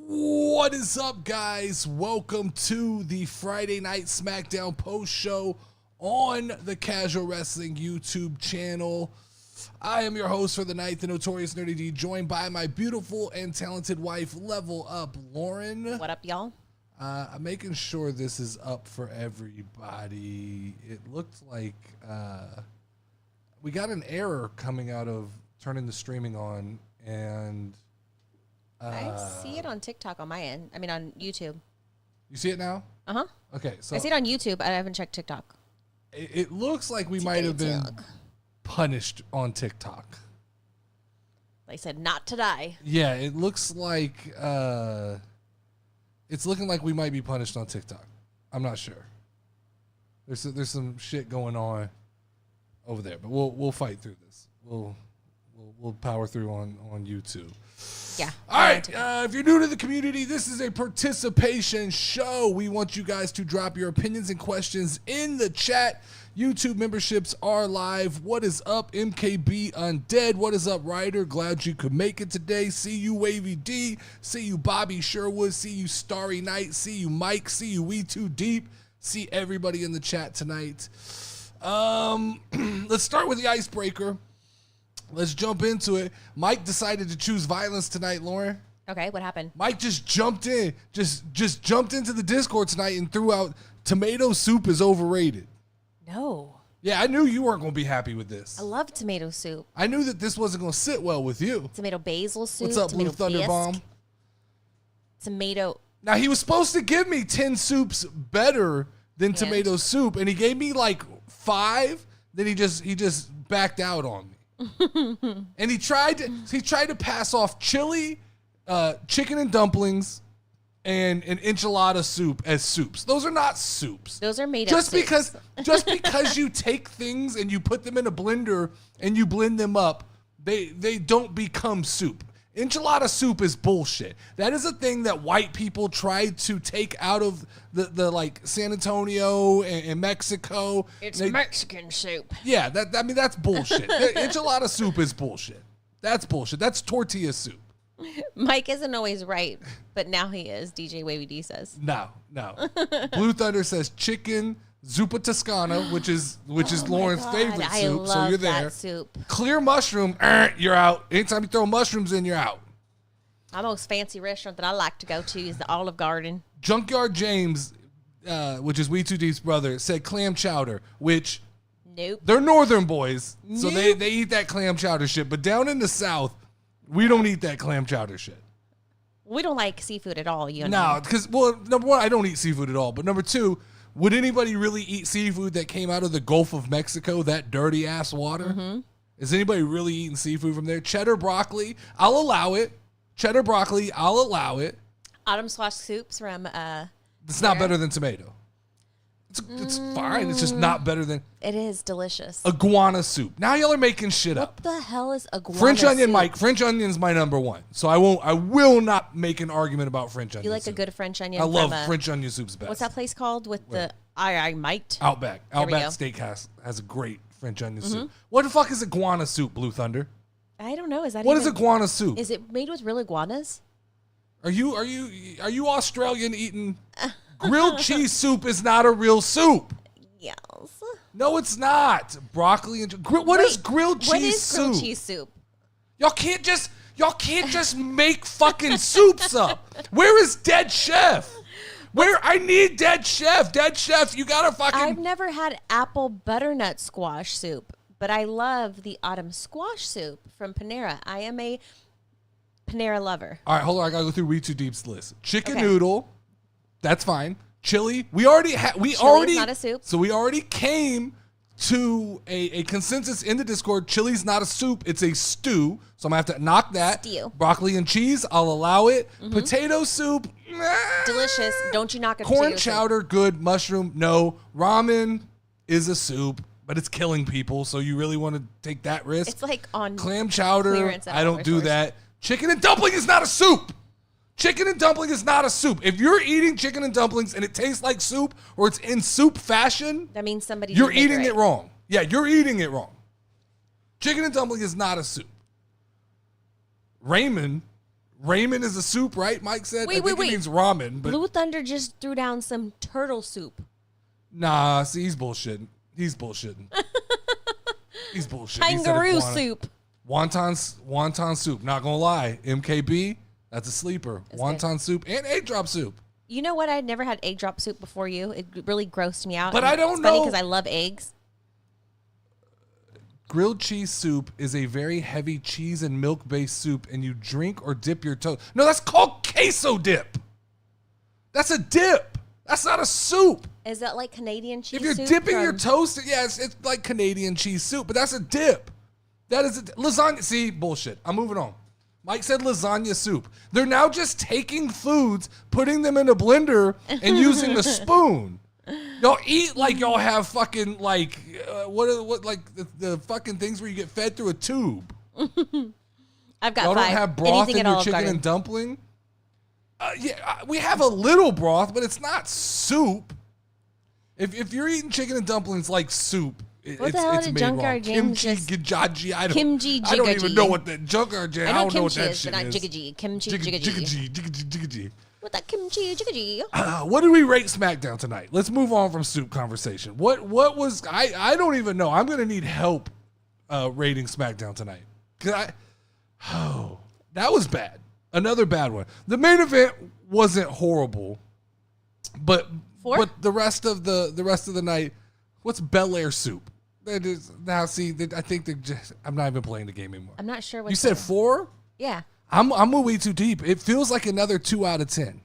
What is up, guys? Welcome to the Friday Night Smackdown post show on the Casual Wrestling YouTube channel. I am your host for the night, the Notorious Nerdy D, joined by my beautiful and talented wife, Level Up Lauren. What up, y'all? I'm making sure this is up for everybody. It looked like we got an error coming out of turning the streaming on, and I see it on TikTok on my end. I mean, on YouTube. You see it now? Uh-huh. Okay, so I see it on YouTube. I haven't checked TikTok. It looks like we might have been punished on TikTok. They said not today. Yeah, it looks like it's looking like we might be punished on TikTok. I'm not sure. There's some shit going on over there, but we'll fight through this. We'll power through on YouTube. Yeah. All right. If you're new to the community, this is a participation show. We want you guys to drop your opinions and questions in the chat. YouTube memberships are live. What is up, MKB Undead? What is up, Ryder? Glad you could make it today. See you, Wavy D. See you, Bobby Sherwood. See you, Starry Night. See you, Mike. See you, We Too Deep. See everybody in the chat tonight. Let's start with the icebreaker. Let's jump into it. Mike decided to choose violence tonight, Lauren. Okay, what happened? Mike just jumped in, just jumped into the Discord tonight and threw out tomato soup is overrated. No. Yeah, I knew you weren't going to be happy with this. I love tomato soup. I knew that this wasn't going to sit well with you. Tomato basil soup. What's up, Blue Thunder Bomb? Tomato. Now, he was supposed to give me 10 soups better than tomato soup, and he gave me like 5. Then he just backed out on me. And he tried to pass off chili, chicken and dumplings, and an enchilada soup as soups. Those are not soups. Those are made up soups. Just because you take things and you put them in a blender and you blend them up, they don't become soup. Enchilada soup is bullshit. That is a thing that white people tried to take out of the like San Antonio and Mexico. It's Mexican soup. Yeah, that's bullshit. Enchilada soup is bullshit. That's bullshit. That's tortilla soup. Mike isn't always right, but now he is, DJ Wavy D says. No. Blue Thunder says chicken zuppa toscana, which is Lauren's favorite I soup, love so you're there. That soup. Clear mushroom, you're out. Anytime you throw mushrooms in, you're out. My most fancy restaurant that I like to go to is the Olive Garden. Junkyard James, which is We Too Deep's brother, said clam chowder, which Nope. they're northern boys, so Nope. they eat that clam chowder shit. But down in the South, we don't eat that clam chowder shit. We don't like seafood at all, you know. No, because, well, number one, I don't eat seafood at all. But number two, would anybody really eat seafood that came out of the Gulf of Mexico, that dirty-ass water? Mm-hmm. Is anybody really eating seafood from there? Cheddar broccoli, I'll allow it. Cheddar broccoli, I'll allow it. Autumn squash soups from It's not better than tomato. It's fine. It's just not better than... It is delicious. Iguana soup. Now y'all are making shit up. What the hell is iguana French onion, soup? Mike. French onion is my number one. So I will not make an argument about French onion You like soup. a good French onion? I love from French onion soup's best. What's that place called with the I might? Outback. There we Outback go. Steakhouse has a great French onion soup. What the fuck is iguana soup, Blue Thunder? I don't know. Is that What is even, iguana soup? Is it made with real iguanas? Are you Australian eating grilled cheese soup is not a real soup. Yes. No, it's not. Broccoli and what is grilled cheese What is soup? grilled cheese soup? Y'all can't just make fucking soups up. Where is Dead Chef? I need Dead Chef. Dead Chef, you gotta fucking... I've never had apple butternut squash soup, but I love the autumn squash soup from Panera. I am a Panera lover. All right, hold on. I gotta go through We Too Deep's list. Chicken Okay. noodle, that's fine. Chili, we already Chili is not a soup. So we already came to a consensus in the Discord. Chili's not a soup; it's a stew. So I'm gonna have to knock that. Stew. Broccoli and cheese, I'll allow it. Potato soup, Delicious. Don't you knock a corn potato soup. chowder, good. Mushroom, no. Ramen is a soup, but it's killing people. So you really want to take that risk? It's like on Clam chowder, clearance at I don't Hardware do stores. that. Chicken and dumpling is not a soup. Chicken and dumpling is not a soup. If you're eating chicken and dumplings and it tastes like soup or it's in soup fashion, That means somebody. you're didn't make eating it right. wrong. Yeah, you're eating it wrong. Chicken and dumpling is not a soup. Ramen Ramen is a soup, right? Mike said. Wait. It means ramen. But Blue Thunder just threw down some turtle soup. nah, see, he's bullshitting. He's bullshitting. He's bullshitting. Kangaroo soup. Wonton soup. Not gonna lie, MKB, that's a sleeper. That's Wonton good. soup and egg drop soup. You know what? I'd never had egg drop soup before you. It really grossed me out. But And I don't it's funny know- because I love eggs. Grilled cheese soup is a very heavy cheese and milk-based soup, and you drink or dip your toast. No, that's called queso dip. That's a dip. That's not a soup. Is that like Canadian cheese If you're soup dipping your from- toast, yes, it's like Canadian cheese soup, but that's a dip. That is lasagna. See, bullshit. I'm moving on. Mike said lasagna soup. They're now just taking foods, putting them in a blender, and using a spoon. Y'all eat like y'all have fucking like what like the fucking things where you get fed through a tube. I've got Y'all 5. don't have broth Anything in at your Olive chicken Garden. and dumpling. We have a little broth, but it's not soup. If you're eating chicken and dumplings like soup, What the hell it's did made Junkyard wrong. James Kimchi just- gigaji. I Kimchi don't even jigaji. know what that Junkyard James. I I know don't know what kimchi that is, shit but not is. jigaji. Kimchi jigaji. Jigaji. What that kimchi jigaji? What did we rate SmackDown tonight? Let's move on from soup conversation. What was I don't even know. I'm gonna need help rating SmackDown tonight. That was bad. Another bad one. The main event wasn't horrible, but 4? but the rest of the night, what's Bel Air soup? That is now. See, I think they're just. I'm not even playing the game anymore. I'm not sure what You said 4? Yeah. I'm way too deep. It feels like another 2 out of 10.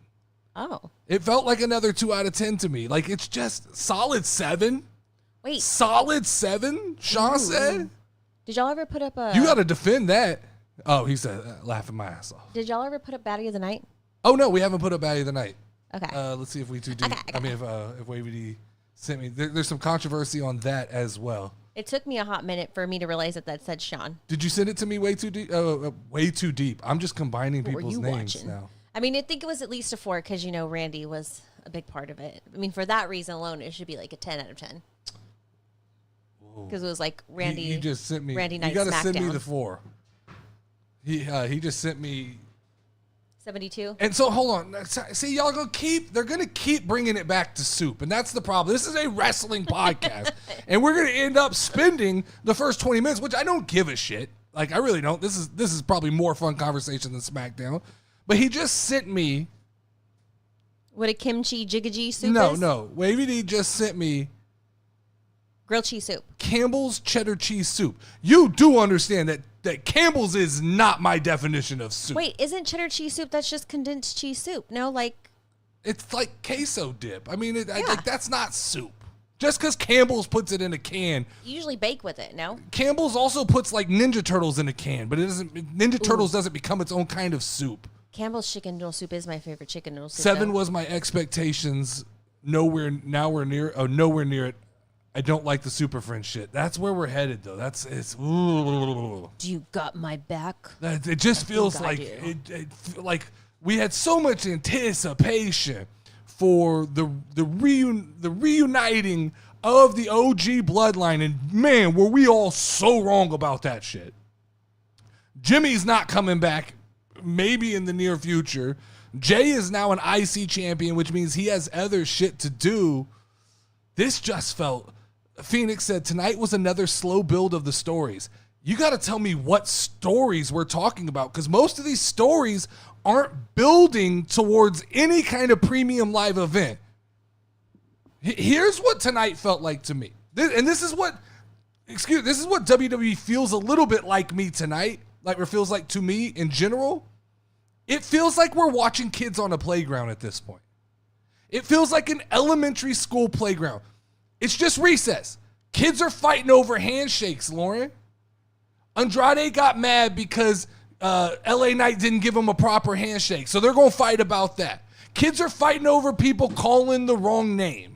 Oh. It felt like another 2 out of 10 to me. Like it's just solid 7. Wait. Solid 7. Sean said. Did y'all ever put up a You got to defend that. Oh, he said, laughing my ass off. Did y'all ever put up Baddie of the Night? Oh no, we haven't put up Baddie of the Night. Okay. Let's see if we too deep. Okay. I mean, if Wavy D sent me, there's some controversy on that as well. It took me a hot minute for me to realize that said Sean. Did you send it to me way too deep? Way too deep. I'm just combining What were people's you names watching? now. I mean, I think it was at least a 4 because, Randy was a big part of it. I mean, for that reason alone, it should be like a 10 out of 10. Because it was like Randy. He just sent me. Randy you Night got to send me Smackdown. the 4. He just sent me. 72. And so hold on. See, y'all they're gonna keep bringing it back to soup, and that's the problem. This is a wrestling podcast, and we're gonna end up spending the first 20 minutes, which I don't give a shit. Like I really don't. This is probably more fun conversation than SmackDown. But he just sent me. What a kimchi jigaji soup No, is? no. Wavy D just sent me Grilled cheese soup. Campbell's cheddar cheese soup. You do understand that Campbell's is not my definition of soup. Wait, isn't cheddar cheese soup? That's just condensed cheese soup. No, like. It's like queso dip. I mean, like that's not soup. Just because Campbell's puts it in a can. You usually bake with it, no? Campbell's also puts like Ninja Turtles in a can, but it doesn't. Ninja Turtles doesn't become its own kind of soup. Campbell's chicken noodle soup is my favorite chicken noodle soup. 7 though. was my expectations. Nowhere near it. I don't like the Super Friends shit. That's where we're headed, though. Ooh. Do you got my back? It just feels think I like do. like we had so much anticipation for the reuniting of the OG bloodline, and man, were we all so wrong about that shit. Jimmy's not coming back, maybe in the near future. Jay is now an IC champion, which means he has other shit to do. This just felt. Phoenix said tonight was another slow build of the stories. You got to tell me what stories we're talking about, because most of these stories aren't building towards any kind of premium live event. Here's what tonight felt like to me. This is what WWE feels a little bit like me tonight, like it feels like to me in general. It feels like we're watching kids on a playground at this point. It feels like an elementary school playground. It's just recess. Kids are fighting over handshakes, Lauren. Andrade got mad because LA Knight didn't give him a proper handshake, so they're going to fight about that. Kids are fighting over people calling the wrong name.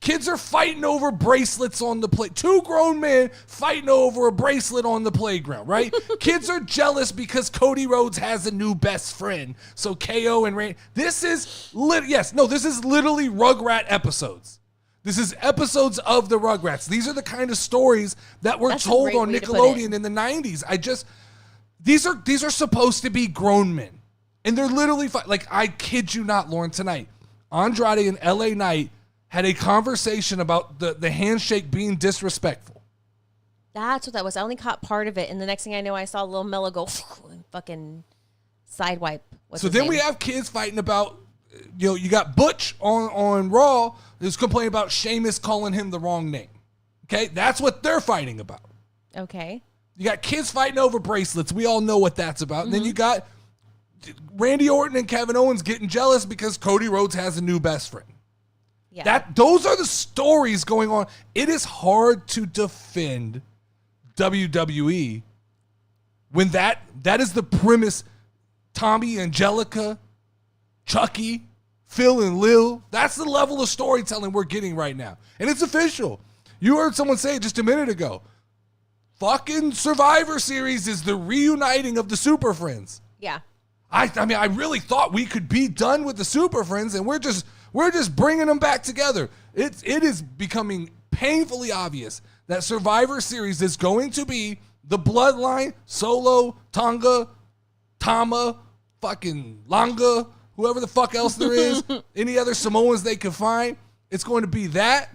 Kids are fighting over bracelets on the play. 2 grown men fighting over a bracelet on the playground, right? Kids are jealous because Cody Rhodes has a new best friend. So KO and Randy. This is literally Rugrat episodes. This is episodes of the Rugrats. These are the kind of stories that were That's a told great on way to put Nickelodeon it. in the 90s. These are supposed to be grown men. And they're literally like, I kid you not, Lauren, tonight, Andrade and LA Knight had a conversation about the handshake being disrespectful. That's what that was. I only caught part of it, and the next thing I know, I saw Lil Mello go and fucking sidewipe. So then we have kids fighting about, you got Butch on Raw who's complaining about Sheamus calling him the wrong name. Okay, that's what they're fighting about. Okay. You got kids fighting over bracelets. We all know what that's about. And then you got Randy Orton and Kevin Owens getting jealous because Cody Rhodes has a new best friend. Yeah. Those are the stories going on. It is hard to defend WWE when that is the premise. Tommy, Angelica, Chucky, Phil, and Lil. That's the level of storytelling we're getting right now. And it's official. You heard someone say it just a minute ago. Fucking Survivor Series is the reuniting of the Super Friends. Yeah. I mean, I really thought we could be done with the Super Friends, and we're just bringing them back together. It is becoming painfully obvious that Survivor Series is going to be the Bloodline, Solo, Tonga, Tama, fucking Langa, whoever the fuck else there is, any other Samoans they can find. It's going to be that,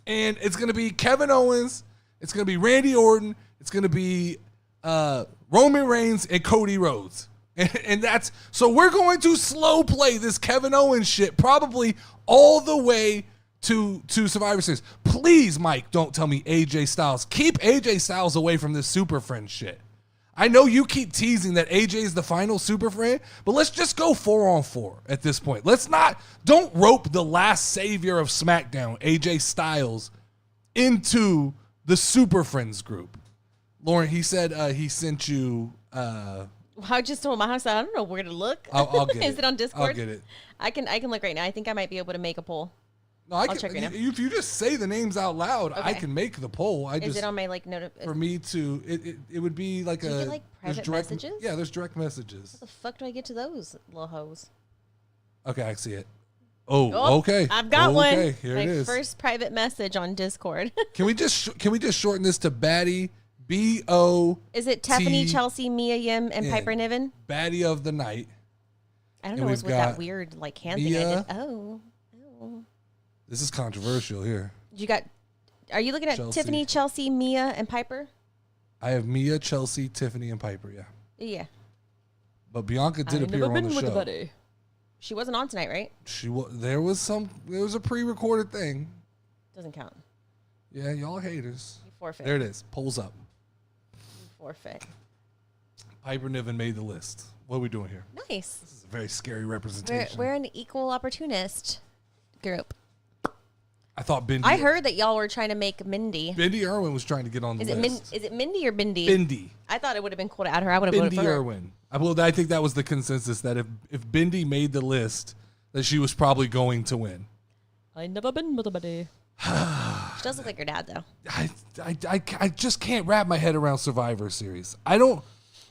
and it's going to be Kevin Owens. It's going to be Randy Orton. It's going to be Roman Reigns and Cody Rhodes. And that's so we're going to slow play this Kevin Owens shit probably all the way to Survivor Series. Please, Mike, don't tell me AJ Styles. Keep AJ Styles away from this Super Friend shit. I know you keep teasing that AJ is the final Super Friend, but let's just go 4-on-4 at this point. Don't rope the last savior of SmackDown, AJ Styles, into the Super Friends group. Lauren, he said he sent you... I just told my house I don't know where to look. I'll get it. Is it on Discord? I'll get it. I can look right now. I think I might be able to make a poll. No, I'll check right now. If you just say the names out loud, okay. I can make the poll. Is it on my for me to it would be like you get, like, private direct messages? Yeah, there's direct messages. How the fuck do I get to those little hoes? Okay, I see it. Oh, okay. I've got one. Okay, here my it is. First private message on Discord. Can we just shorten this to Baddie? B-O. Is it Tiffany, Chelsea, Mia Yim, and Piper Niven? Baddie of the night. I don't know what's with that weird hand thing I did. Oh. This is controversial here. Are you looking at Chelsea. Tiffany, Chelsea, Mia, and Piper? I have Mia, Chelsea, Tiffany, and Piper, yeah. Yeah. But Bianca did appear on the show. She wasn't on tonight, right? There was a pre-recorded thing. Doesn't count. Yeah, y'all haters. You forfeit. There it is. Polls up. You forfeit. Piper Niven made the list. What are we doing here? Nice. This is a very scary representation. We're an equal opportunist group. I thought Bindi. I heard that y'all were trying to make Mindy. Bindi Irwin was trying to get on the list. Is it Mindy or Bindi? Bindi. I thought it would have been cool to add her. I would have voted for her. Irwin. I think that was the consensus that if Bindi made the list, that she was probably going to win. I never been with a buddy. She does look like your dad, though. I just can't wrap my head around Survivor Series. I don't.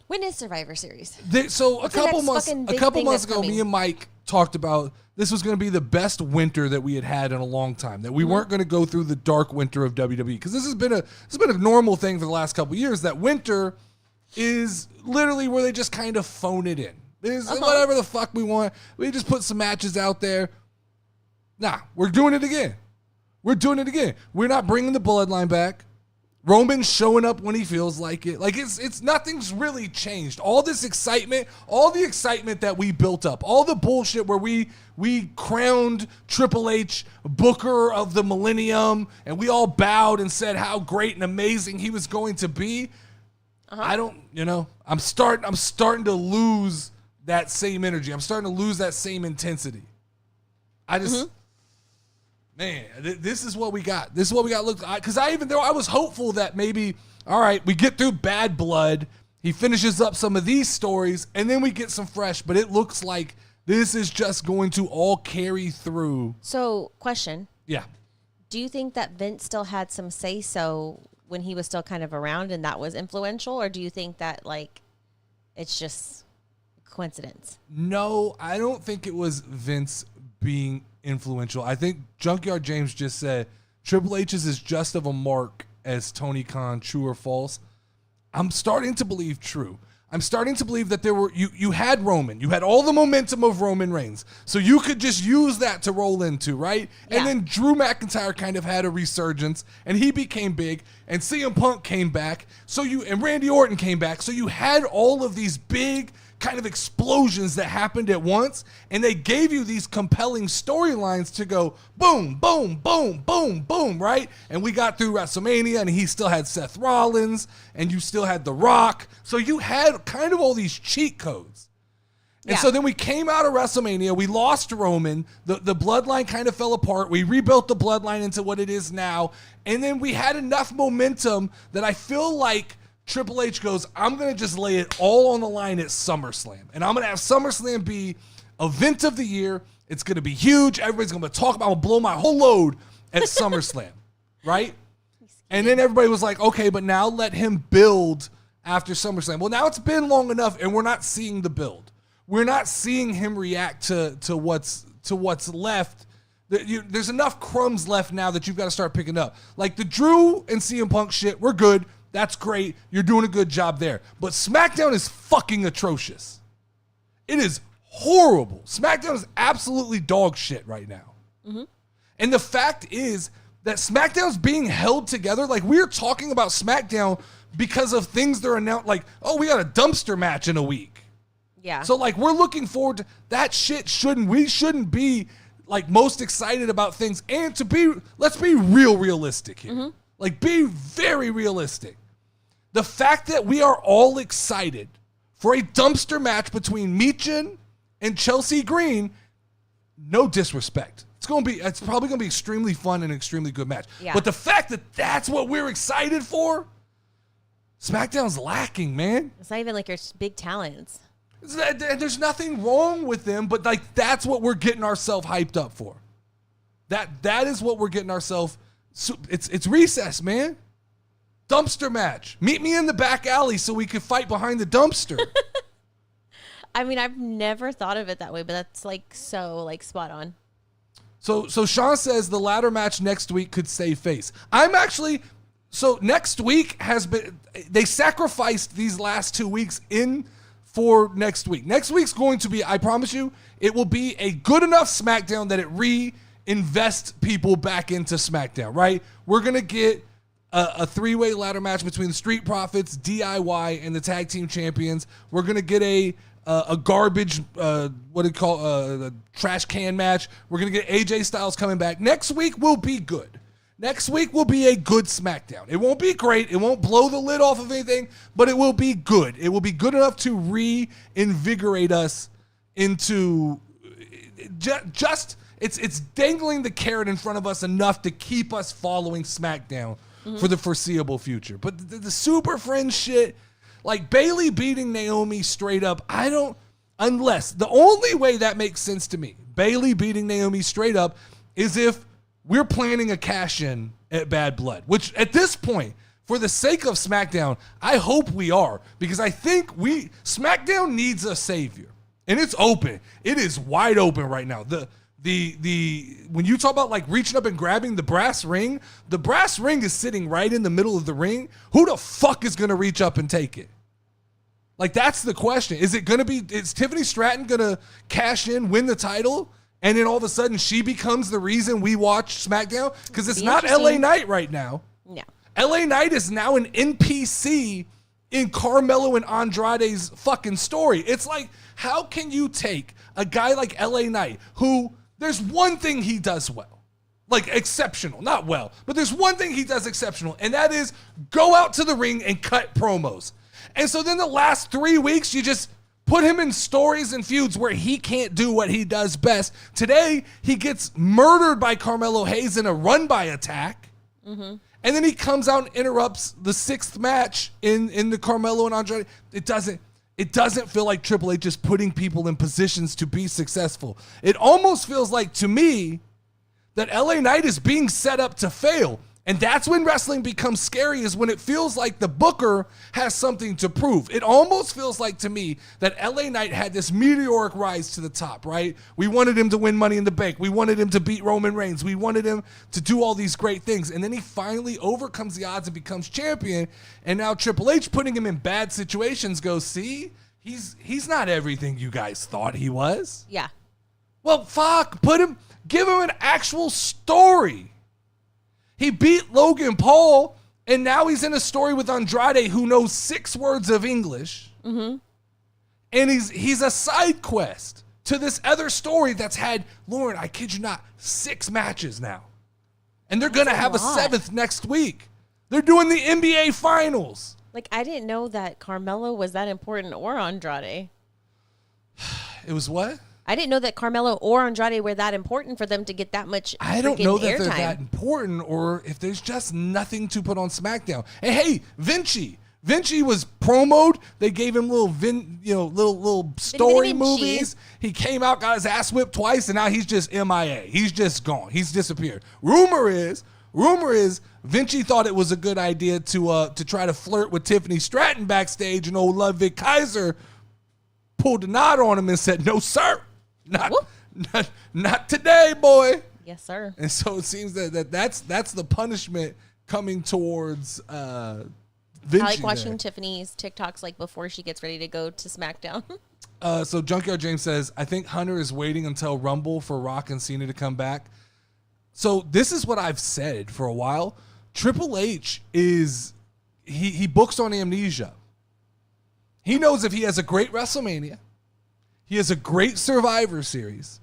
When is Survivor Series? A couple months ago, me and Mike talked about this was going to be the best winter that we had in a long time. That we weren't going to go through the dark winter of WWE because this has been a normal thing for the last couple of years. That winter is literally where they just kind of phone it in. It's whatever the fuck we want. We just put some matches out there. Nah, we're doing it again. We're not bringing the Bloodline back. Roman's showing up when he feels like it. Like it's nothing's really changed. All this excitement, all the excitement that we built up, all the bullshit where we crowned Triple H Booker of the Millennium and we all bowed and said how great and amazing he was going to be. I don't, I'm starting to lose that same energy. I'm starting to lose that same intensity. Man, this is what we got. This is what we got. Look, because I was hopeful that maybe, all right, we get through Bad Blood. He finishes up some of these stories, and then we get some fresh. But it looks like this is just going to all carry through. So, question. Yeah. Do you think that Vince still had some say-so when he was still kind of around and that was influential? Or do you think that, it's just coincidence? No, I don't think it was Vince being influential. I think Junkyard James just said Triple H's is just of a mark as Tony Khan, true or false. I'm starting to believe true. I'm starting to believe that you had Roman. You had all the momentum of Roman Reigns. So you could just use that to roll into, right? Yeah. And then Drew McIntyre kind of had a resurgence and he became big and CM Punk came back. And Randy Orton came back. So you had all of these big kind of explosions that happened at once, and they gave you these compelling storylines to go boom, boom, boom, boom, boom, right? And we got through WrestleMania, and he still had Seth Rollins, and you still had The Rock. So you had kind of all these cheat codes. And so then we came out of WrestleMania, we lost Roman, the bloodline kind of fell apart, we rebuilt the bloodline into what it is now, and then we had enough momentum that I feel like Triple H goes, I'm going to just lay it all on the line at SummerSlam. And I'm going to have SummerSlam be event of the year. It's going to be huge. Everybody's going to talk about it. I'm going to blow my whole load at SummerSlam, right? And then everybody was like, okay, but now let him build after SummerSlam. Well, now it's been long enough, and we're not seeing the build. We're not seeing him react to what's left. There's enough crumbs left now that you've got to start picking up. Like the Drew and CM Punk shit, we're good. That's great. You're doing a good job there. But SmackDown is fucking atrocious. It is horrible. SmackDown is absolutely dog shit right now. Mm-hmm. And the fact is that SmackDown's being held together. Like, we're talking about SmackDown because of things that are announced. Like, oh, we got a dumpster match in a week. Yeah. So, like, we're looking forward to that shit. We shouldn't be, like, most excited about things. And let's be realistic here. Mm-hmm. Like, be very realistic. The fact that we are all excited for a dumpster match between Michin and Chelsea Green, no disrespect. It's probably going to be extremely fun and extremely good match. Yeah. But the fact that that's what we're excited for, SmackDown's lacking, man. It's not even like your big talents. There's nothing wrong with them, but like that's what we're getting ourselves hyped up for. That is what we're getting ourselves. It's recess, man. Dumpster match. Meet me in the back alley so we can fight behind the dumpster. I mean, I've never thought of it that way, but that's like so like spot on. So Sean says the ladder match next week could save face. Next week they sacrificed these last 2 weeks for next week. Next week's going to be, I promise you, it will be a good enough SmackDown that it reinvests people back into SmackDown, right? We're going to get a three-way ladder match between the Street Profits, DIY, and the Tag Team Champions. We're going to get a garbage, a trash can match. We're going to get AJ Styles coming back. Next week will be good. Next week will be a good SmackDown. It won't be great. It won't blow the lid off of anything, but it will be good. It will be good enough to reinvigorate us into it's dangling the carrot in front of us enough to keep us following SmackDown for the foreseeable future. But the Super Friends shit, like Bayley beating Naomi straight up, unless the only way that makes sense to me, Bayley beating Naomi straight up, is if we're planning a cash-in at Bad Blood, which at this point, for the sake of SmackDown, I hope we are, because I think SmackDown needs a savior, and it's open. It is wide open right now. When you talk about like reaching up and grabbing the brass ring is sitting right in the middle of the ring. Who the fuck is going to reach up and take it? Like, that's the question. Is Tiffany Stratton going to cash in, win the title, and then all of a sudden she becomes the reason we watch SmackDown? Because it's not LA Knight right now. No. LA Knight is now an NPC in Carmelo and Andrade's fucking story. It's like, how can you take a guy like LA Knight, who there's one thing he does well, like exceptional, not well, but there's one thing he does exceptional, and that is go out to the ring and cut promos. And so then the last 3 weeks, you just put him in stories and feuds where he can't do what he does best. Today, he gets murdered by Carmelo Hayes in a run-by attack. Mm-hmm. And then he comes out and interrupts the 6th match in the Carmelo and Andrade. It doesn't feel like Triple H is putting people in positions to be successful. It almost feels like, to me, that LA Knight is being set up to fail. And that's when wrestling becomes scary, is when it feels like the booker has something to prove. It almost feels like to me that LA Knight had this meteoric rise to the top, right? We wanted him to win Money in the Bank. We wanted him to beat Roman Reigns. We wanted him to do all these great things. And then he finally overcomes the odds and becomes champion. And now Triple H, putting him in bad situations, goes, see, he's not everything you guys thought he was. Yeah. Well, fuck, give him an actual story. He beat Logan Paul, and now he's in a story with Andrade, who knows 6 words of English. Mm-hmm. And he's a side quest to this other story that's had, Lauren, I kid you not, 6 matches now. And they're going to have a 7th next week. They're doing the NBA Finals. Like, I didn't know that Carmelo was that important, or Andrade. It was what? I didn't know that Carmelo or Andrade were that important for them to get that much. I don't know that they're airtime. that important, or if there's just nothing to put on SmackDown. And hey, Vinci was promoted. They gave him little story movies. He came out, got his ass whipped twice, and now he's just MIA. He's just gone. He's disappeared. Rumor is Vinci thought it was a good idea to try to flirt with Tiffany Stratton backstage, and old Ludwig Kaiser pulled a nod on him and said, "No, sir. Not today, boy." Yes, sir. And so it seems that's the punishment coming towards Vinci. I like watching Tiffany's TikToks like before she gets ready to go to SmackDown. So Junkyard James says, I think Hunter is waiting until Rumble for Rock and Cena to come back. So this is what I've said for a while. Triple H is he books on amnesia. He knows if he has a great WrestleMania, he has a great Survivor Series,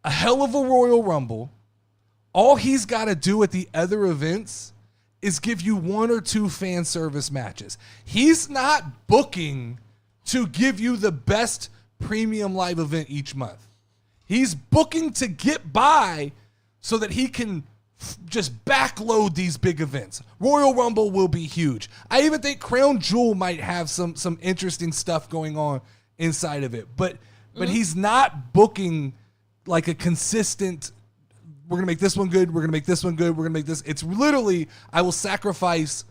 a hell of a Royal Rumble, all he's got to do at the other events is give you 1 or 2 fan service matches. He's not booking to give you the best premium live event each month. He's booking to get by so that he can just backload these big events. Royal Rumble will be huge. I even think Crown Jewel might have some interesting stuff going on inside of it, but he's not booking like a consistent, we're gonna make this one good, we're gonna make this one good, we're gonna make this. It's literally, I will sacrifice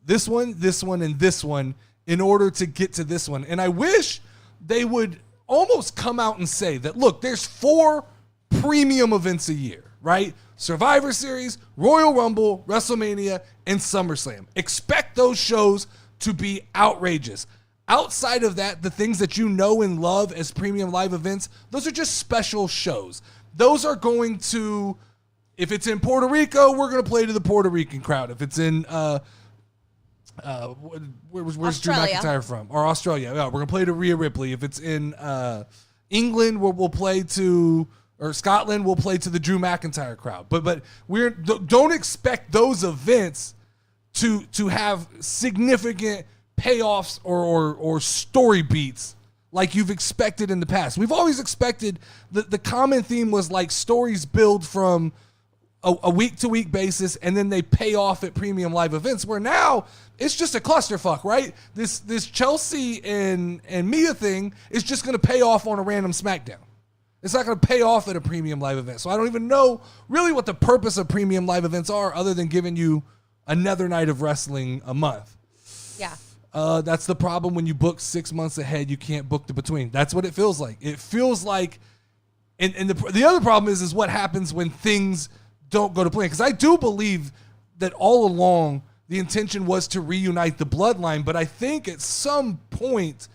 this one, and this one in order to get to this one. And I wish they would almost come out and say that, look, there's 4 premium events a year, right? Survivor Series, Royal Rumble, WrestleMania, and SummerSlam. Expect those shows to be outrageous. Outside of that, the things that you know and love as premium live events, those are just special shows. Those are going to, if it's in Puerto Rico, we're going to play to the Puerto Rican crowd. If it's in, where's Drew McIntyre from? Or Australia. Yeah, we're going to play to Rhea Ripley. If it's in England, we'll play to, or Scotland, we'll play to the Drew McIntyre crowd. But don't expect those events to have significant payoffs or story beats like you've expected in the past. We've always expected the common theme was like stories build from a week-to-week basis, and then they pay off at premium live events, where now it's just a clusterfuck, right? This Chelsea and Mia thing is just going to pay off on a random SmackDown. It's not going to pay off at a premium live event. So I don't even know really what the purpose of premium live events are, other than giving you another night of wrestling a month. Yeah. That's the problem when you book 6 months ahead. You can't book the between. That's what it feels like. It feels like, and the other problem is what happens when things don't go to plan. Because I do believe that all along the intention was to reunite the bloodline, but I think at some point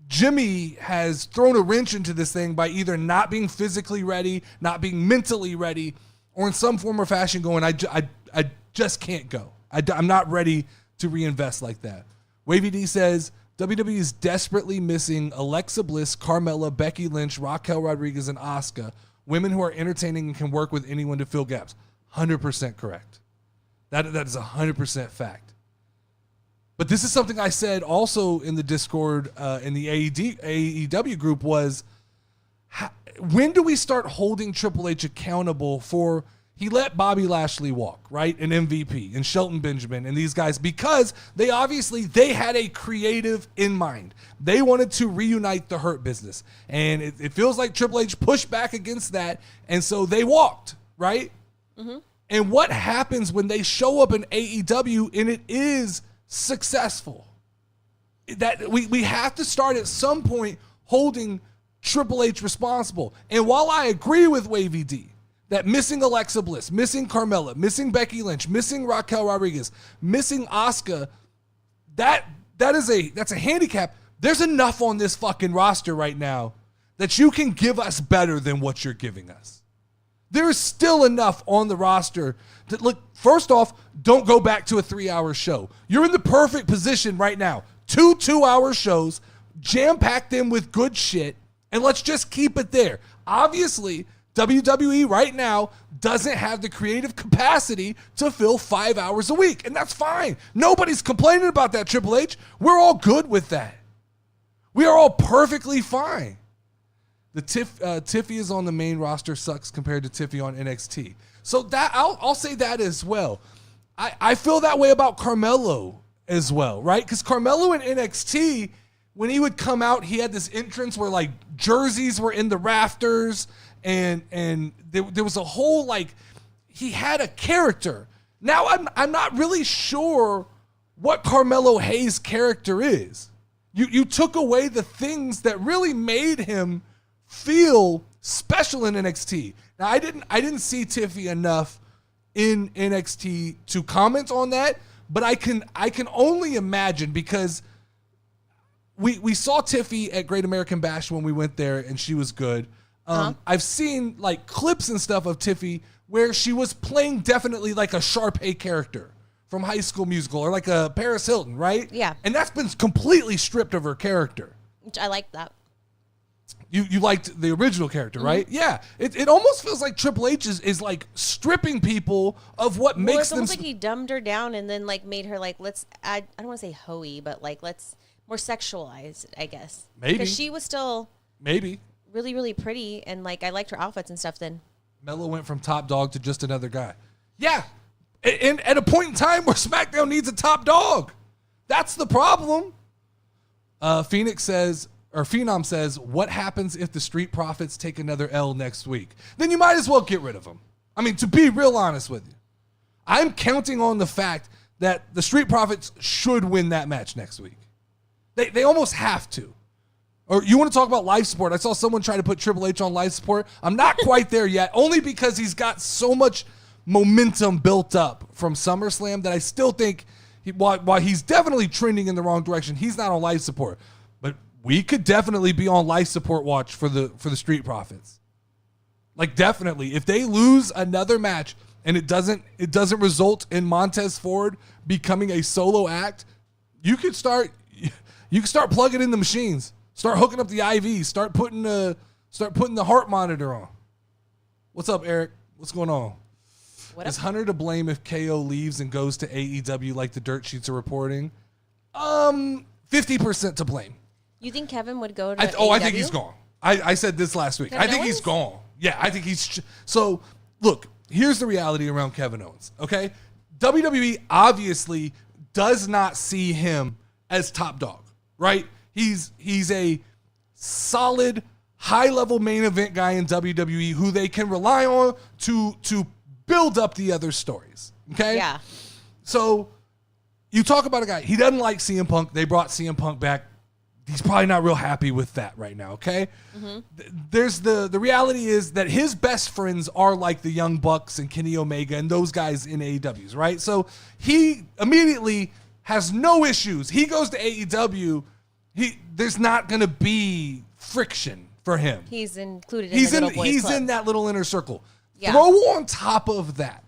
Jimmy has thrown a wrench into this thing by either not being physically ready, not being mentally ready, or in some form or fashion going, I just can't go. I'm not ready to reinvest like that. Wavy D says, WWE is desperately missing Alexa Bliss, Carmella, Becky Lynch, Raquel Rodriguez, and Asuka, women who are entertaining and can work with anyone to fill gaps. 100% correct. That is 100% fact. But this is something I said also in the Discord, in the AEW group, was when do we start holding Triple H accountable for, he let Bobby Lashley walk, right? An MVP, and Shelton Benjamin and these guys, because they had a creative in mind. They wanted to reunite the Hurt Business. And it feels like Triple H pushed back against that. And so they walked, right? Mm-hmm. and what happens when they show up in AEW and it is successful. That we have to start at some point holding Triple H responsible. And while I agree with Wavy D that missing Alexa Bliss, missing Carmella, missing Becky Lynch, missing Raquel Rodriguez, missing Asuka, that's a handicap. There's enough on this fucking roster right now that you can give us better than what you're giving us. There is still enough on the roster to look. First off, don't go back to a 3-hour show. You're in the perfect position right now. 2 2-hour shows, jam-pack them with good shit, and let's just keep it there. Obviously, WWE right now doesn't have the creative capacity to fill 5 hours a week, and that's fine. Nobody's complaining about that, Triple H. We're all good with that. We are all perfectly fine. The Tiffy is on the main roster sucks compared to Tiffy on NXT. So that I'll say that as well. I feel that way about Carmelo as well, right? Because Carmelo in NXT, when he would come out, he had this entrance where like jerseys were in the rafters, and there was a whole like he had a character. Now I'm not really sure what Carmelo Hayes' character is. You took away the things that really made him feel special in NXT. Now I didn't see Tiffy enough in NXT to comment on that, but I can only imagine because we saw Tiffy at Great American Bash when we went there and she was good. I've seen like clips and stuff of Tiffy where she was playing definitely like a Sharpay character from High School Musical or like a Paris Hilton, right? Yeah. And that's been completely stripped of her character. Which I like that. You liked the original character, right? Yeah. It almost feels like Triple H is like stripping people of what makes it's them. almost like he dumbed her down and then like made her like, let's add, I don't want to say hoey, but like let's more sexualized, I guess. Maybe. Because she was still Maybe. really, really pretty and like I liked her outfits and stuff then. Melo went from top dog to just another guy. Yeah. And at a point in time where SmackDown needs a top dog. That's the problem. Phenom says, what happens if the Street Profits take another L next week? Then you might as well get rid of them. I mean, to be real honest with you, I'm counting on the fact that the Street Profits should win that match next week. They almost have to. Or you want to talk about life support? I saw someone try to put Triple H on life support. I'm not quite there yet, only because he's got so much momentum built up from SummerSlam that I still think while he's definitely trending in the wrong direction, he's not on life support. But we could definitely be on life support watch for the Street Profits. Like definitely, if they lose another match and it doesn't result in Montez Ford becoming a solo act, you could start plugging in the machines, start hooking up the IV, start putting the heart monitor on. What's up, Eric? What's going on? Is Hunter to blame if KO leaves and goes to AEW like the dirt sheets are reporting? 50% to blame. You think Kevin would go to AEW? I think he's gone. I said this last week. Kevin I think Owens? he's gone. Yeah, I think he's... So, look, here's the reality around Kevin Owens, okay? WWE obviously does not see him as top dog, right? He's a solid, high-level main event guy in WWE who they can rely on to build up the other stories, okay? Yeah. So, you talk about a guy, he doesn't like CM Punk. They brought CM Punk back. He's probably not real happy with that right now, okay? Mm-hmm. There's the reality is that his best friends are like the Young Bucks and Kenny Omega and those guys in AEWs, right? So he immediately has no issues. He goes to AEW, there's not going to be friction for him. He's included in the little boys club. He's in that little inner circle. Yeah. Throw on top of that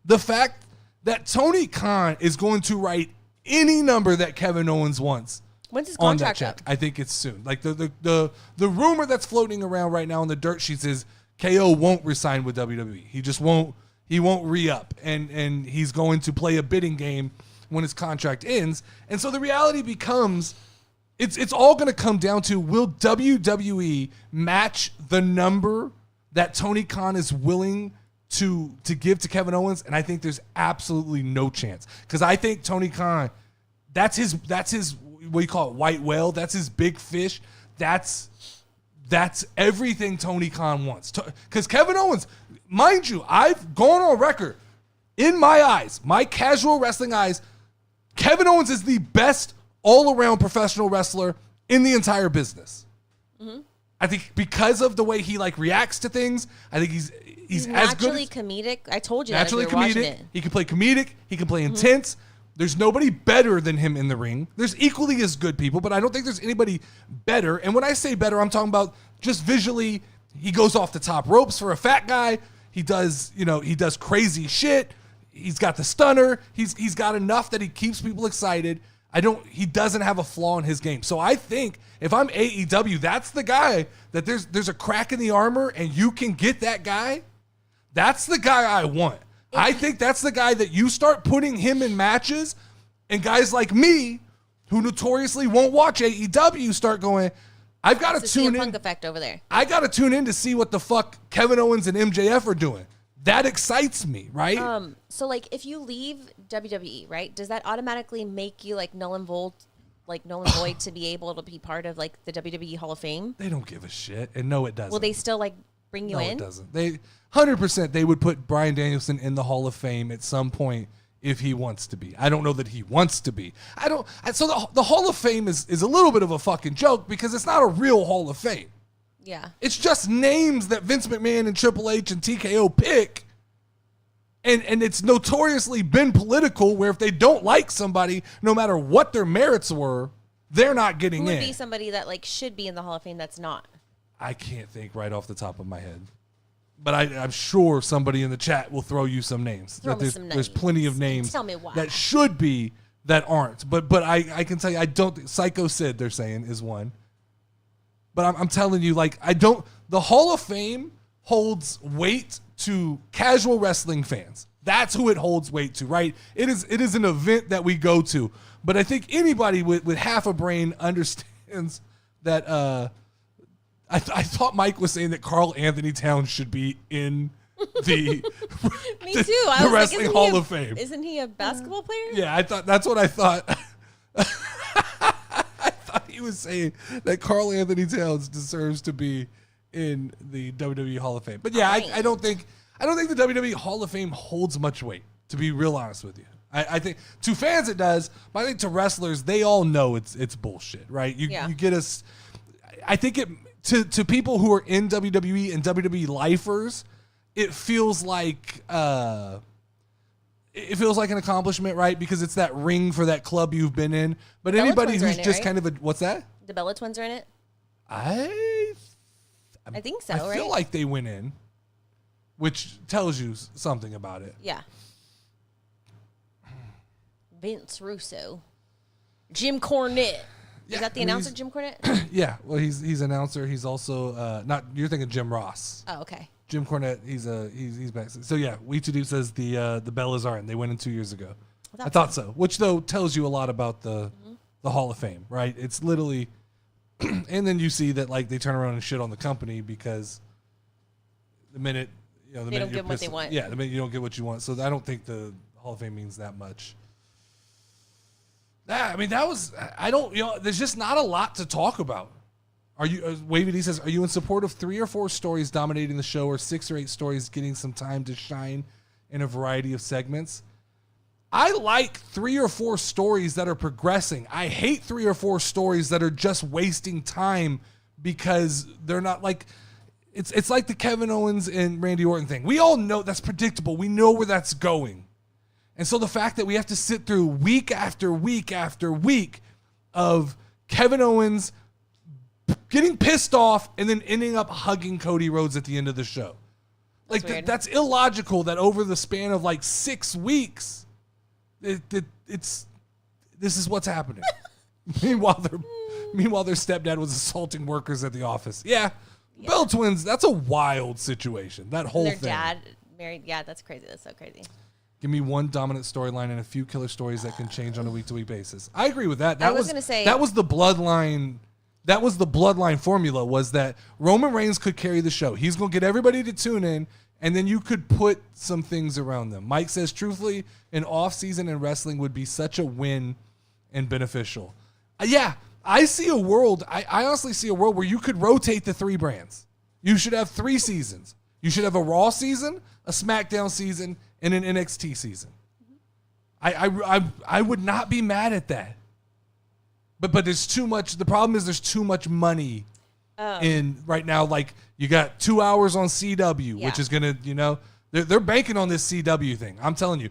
the fact that Tony Khan is going to write any number that Kevin Owens wants. When's his On that contract check. up? I think it's soon. Like the rumor that's floating around right now on the dirt sheets is KO won't resign with WWE. He just won't. He won't re-up, and he's going to play a bidding game when his contract ends. And so the reality becomes, it's all going to come down to, will WWE match the number that Tony Khan is willing to give to Kevin Owens? And I think there's absolutely no chance, because I think Tony Khan, that's his what do you call it, white whale. That's his big fish. That's everything Tony Khan wants. Because Kevin Owens, mind you, I've gone on record. in my eyes, my casual wrestling eyes, Kevin Owens is the best all-around professional wrestler in the entire business. Mm-hmm. I think because of the way he like reacts to things, I think he's as good. Naturally comedic. I told you naturally that as we were watching comedic. it. He can play comedic. He can play intense. There's nobody better than him in the ring. There's equally as good people, but I don't think there's anybody better. And when I say better, I'm talking about just visually. He goes off the top ropes for a fat guy. He does crazy shit. He's got the stunner. He's got enough that he keeps people excited. He doesn't have a flaw in his game. So I think if I'm AEW, that's the guy that there's a crack in the armor and you can get that guy. That's the guy I want. I think that's the guy that you start putting him in matches, and guys like me, who notoriously won't watch AEW, start going, I've got to tune in. Punk effect over there. I got to tune in to see what the fuck Kevin Owens and MJF are doing. That excites me, right? So like if you leave WWE, right, does that automatically make you like null and void to be able to be part of like the WWE Hall of Fame? They don't give a shit, and no, it doesn't. Will they still like bring you in? No, it doesn't. They 100% they would put Bryan Danielson in the Hall of Fame at some point if he wants to be. I don't know that he wants to be. So the Hall of Fame is a little bit of a fucking joke because it's not a real Hall of Fame. Yeah. It's just names that Vince McMahon and Triple H and TKO pick. And it's notoriously been political where if they don't like somebody, no matter what their merits were, they're not getting in. Who would be somebody that like should be in the Hall of Fame that's not? I can't think right off the top of my head. But I'm sure somebody in the chat will throw you some names. There's plenty of names Tell me why. that should be that aren't. But I can tell you, I don't think Psycho Sid, they're saying, is one. But I'm telling you, like, the Hall of Fame holds weight to casual wrestling fans. That's who it holds weight to, right? It is an event that we go to. But I think anybody with half a brain understands that I thought Mike was saying that Carl Anthony Towns should be in the Me too. the Wrestling Hall of Fame. Isn't he a basketball player? Yeah, that's what I thought. I thought he was saying that Carl Anthony Towns deserves to be in the WWE Hall of Fame. But yeah, I don't think the WWE Hall of Fame holds much weight, to be real honest with you. I think to fans it does, but I think to wrestlers, they all know it's bullshit, right? You get us. I think it to people who are in WWE and WWE lifers, it feels like an accomplishment, right? Because it's that ring for that club you've been in. But anybody who's just kind of a what's that? The Bella Twins are in it. I think so. I feel like they went in, which tells you something about it. Yeah. Vince Russo, Jim Cornette. Is that the announcer, Jim Cornette? Yeah. Well, he's announcer. He's also not. You're thinking Jim Ross. Oh, okay. Jim Cornette. He's back. So yeah, We Too Deep says the Bellas aren't. They went in 2 years ago. I thought so. Which though tells you a lot about the Hall of Fame, right? It's literally, and then you see that like they turn around and shit on the company because the minute they don't get what they want. Yeah, the minute you don't get what you want. So I don't think the Hall of Fame means that much. I mean, there's just not a lot to talk about. Are you, Wavy D says, are you in support of 3 or 4 stories dominating the show or 6 or 8 stories getting some time to shine in a variety of segments? I like 3 or 4 stories that are progressing. I hate 3 or 4 stories that are just wasting time because they're not like, it's like the Kevin Owens and Randy Orton thing. We all know that's predictable. We know where that's going. And so the fact that we have to sit through week after week after week of Kevin Owens getting pissed off and then ending up hugging Cody Rhodes at the end of the show. That's illogical that over the span of like 6 weeks, this is what's happening. Meanwhile, their stepdad was assaulting workers at the office. Yeah. Bell Twins, that's a wild situation. That whole thing. Their dad married. Yeah, that's crazy. That's so crazy. Give me one dominant storyline and a few killer stories that can change on a week-to-week basis. I agree with that. I was going to say that was the bloodline. That was the bloodline formula. Was that Roman Reigns could carry the show? He's going to get everybody to tune in, and then you could put some things around them. Mike says, truthfully, an off-season in wrestling would be such a win and beneficial. Yeah, I see a world. I honestly see a world where you could rotate the 3 brands. You should have 3 seasons. You should have a Raw season, a SmackDown season, and an NXT season. I would not be mad at that. But there's too much. The problem is there's too much money in right now. Like you got 2 hours on CW, which is gonna, they're banking on this CW thing. I'm telling you,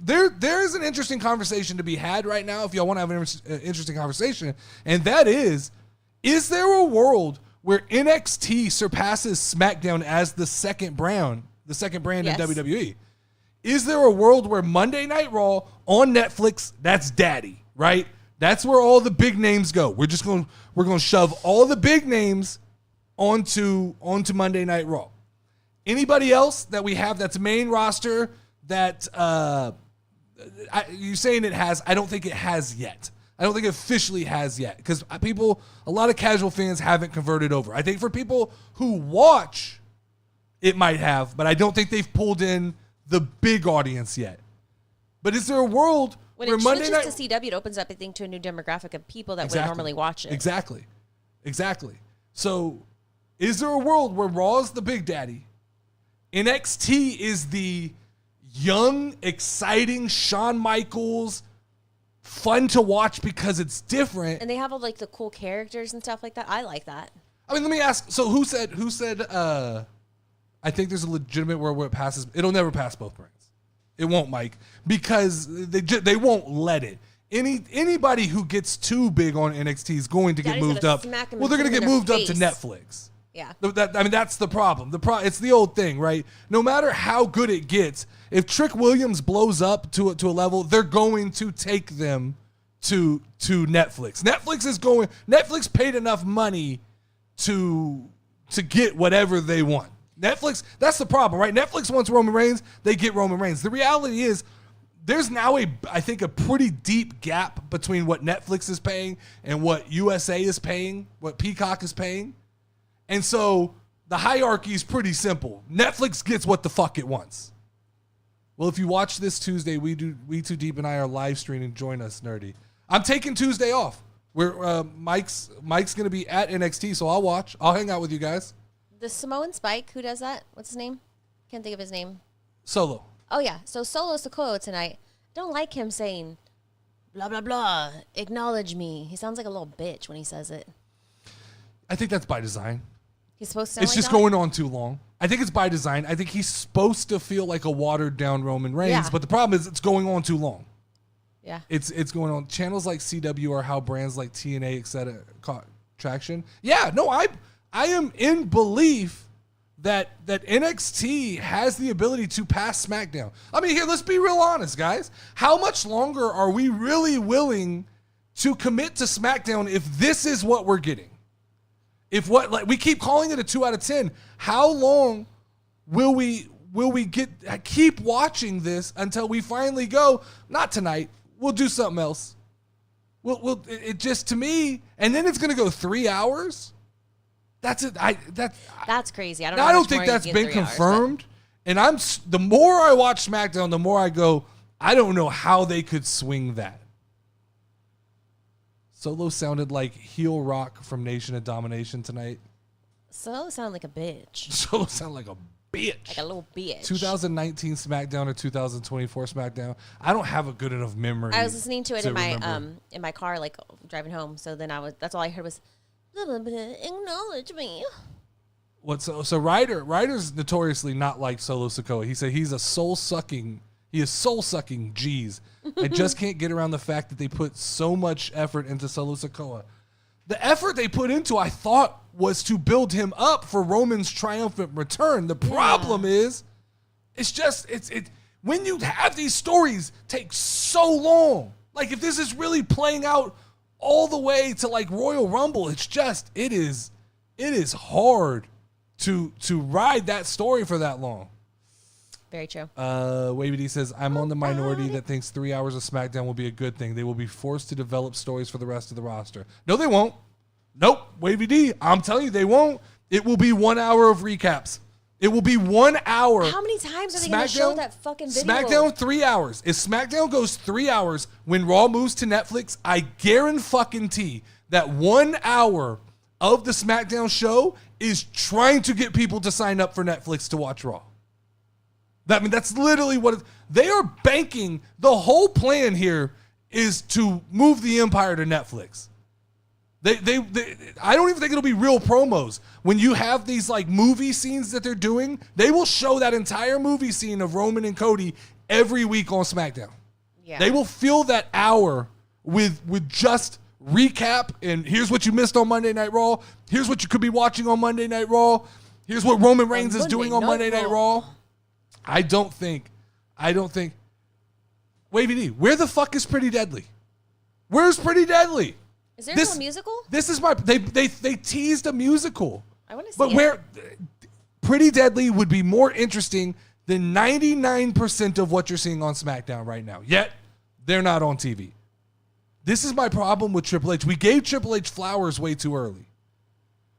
there is an interesting conversation to be had right now. If y'all want to have an interesting conversation, and that is there a world where NXT surpasses SmackDown as the second brand in WWE? Is there a world where Monday Night Raw on Netflix, that's daddy, right? That's where all the big names go. We're going to shove all the big names onto Monday Night Raw. Anybody else that we have that's main roster that you're saying it has? I don't think it has yet. I don't think it officially has yet because a lot of casual fans haven't converted over. I think for people who watch, it might have, but I don't think they've pulled in the big audience yet. But is there a world when where it Monday switches Night to CW, it opens up, I think, to a new demographic of people that would normally watch it. Exactly. So is there a world where Raw is the big daddy, NXT is the young, exciting Shawn Michaels, fun to watch because it's different, and they have all like the cool characters and stuff like that? I like that. I mean, let me ask. So who said? I think there's a legitimate world where it passes. It'll never pass both brands. It won't, Mike, because they won't let it. Anybody who gets too big on NXT is going to get moved up. Well, they're going to get moved up to Netflix. Yeah. That's the problem. It's the old thing, right? No matter how good it gets, if Trick Williams blows up to a level, they're going to take them to Netflix. Netflix paid enough money to get whatever they want. Netflix, that's the problem, right? Netflix wants Roman Reigns, they get Roman Reigns. The reality is there's now I think a pretty deep gap between what Netflix is paying and what USA is paying, what Peacock is paying. And so the hierarchy is pretty simple. Netflix gets what the fuck it wants. Well, if you watch this Tuesday, We Too Deep and I are live streaming. Join us, nerdy. I'm taking Tuesday off. Mike's going to be at NXT, so I'll watch. I'll hang out with you guys. The Samoan Spike, who does that? What's his name? Can't think of his name. Solo. Oh, yeah. So Solo Sikoa tonight. Don't like him saying, blah, blah, blah, acknowledge me. He sounds like a little bitch when he says it. I think that's by design. He's supposed to. It's just going on too long. I think it's by design. I think he's supposed to feel like a watered down Roman Reigns, but the problem is it's going on too long. Yeah. It's going on. Channels like CW are how brands like TNA, etc. caught traction. Yeah, no, I am in belief that NXT has the ability to pass SmackDown. I mean, here, let's be real honest, guys. How much longer are we really willing to commit to SmackDown if this is what we're getting? We keep calling it a 2 out of 10. How long will we keep watching this until we finally go, not tonight, we'll do something else. It just, to me, and then it's going to go 3 hours. That's it. That's crazy. I don't think that's been confirmed. And the more I watch SmackDown, the more I go, I don't know how they could swing that. Solo sounded like heel rock from Nation of Domination tonight. Solo sounded like a bitch. Solo sounded like a bitch. Like a little bitch. 2019 SmackDown or 2024 SmackDown. I don't have a good enough memory. I was listening to it in my car, like driving home. So then that's all I heard was, acknowledge me. So Ryder's notoriously not like Solo Sikoa. He said he is soul sucking G's. I just can't get around the fact that they put so much effort into Solo Sikoa. The effort they put into, I thought, was to build him up for Roman's triumphant return. The problem is, when you have these stories take so long. Like if this is really playing out all the way to like Royal Rumble, it is hard to ride that story for that long. Very true. Wavy D says, I'm on the minority that thinks 3 hours of SmackDown will be a good thing. They will be forced to develop stories for the rest of the roster. No, they won't. Nope. Wavy D, I'm telling you, they won't. It will be 1 hour of recaps. It will be 1 hour. How many times are they going to show that fucking video? SmackDown 3 hours. If SmackDown goes 3 hours when Raw moves to Netflix, I guarantee that 1 hour of the SmackDown show is trying to get people to sign up for Netflix to watch Raw. That's literally what they are banking. The whole plan here is to move the empire to Netflix. They I don't even think it'll be real promos. When you have these like movie scenes that they're doing, they will show that entire movie scene of Roman and Cody every week on SmackDown. Yeah. They will fill that hour with just recap and here's what you missed on Monday Night Raw. Here's what you could be watching on Monday Night Raw. Here's what Roman Reigns is doing on Monday Night Raw. I don't think. Wavy D, where the fuck is Pretty Deadly? Where's Pretty Deadly? Is there a musical? This is my. They teased a musical. I want to see. But where Pretty Deadly would be more interesting than 99% of what you're seeing on SmackDown right now. Yet they're not on TV. This is my problem with Triple H. We gave Triple H flowers way too early.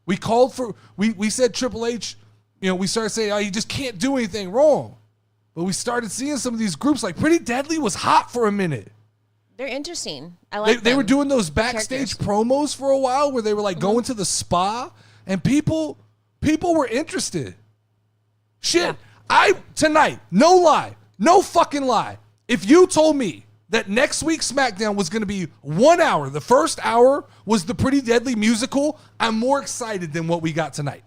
We called for. We said Triple H. We started saying, he just can't do anything wrong. But we started seeing some of these groups like Pretty Deadly was hot for a minute. They're interesting. I like they were doing those backstage promos for a while where they were like going to the spa and people were interested. Shit. Yeah. Tonight, no lie, no fucking lie. If you told me that next week's SmackDown was going to be 1 hour, the first hour was the Pretty Deadly musical, I'm more excited than what we got tonight.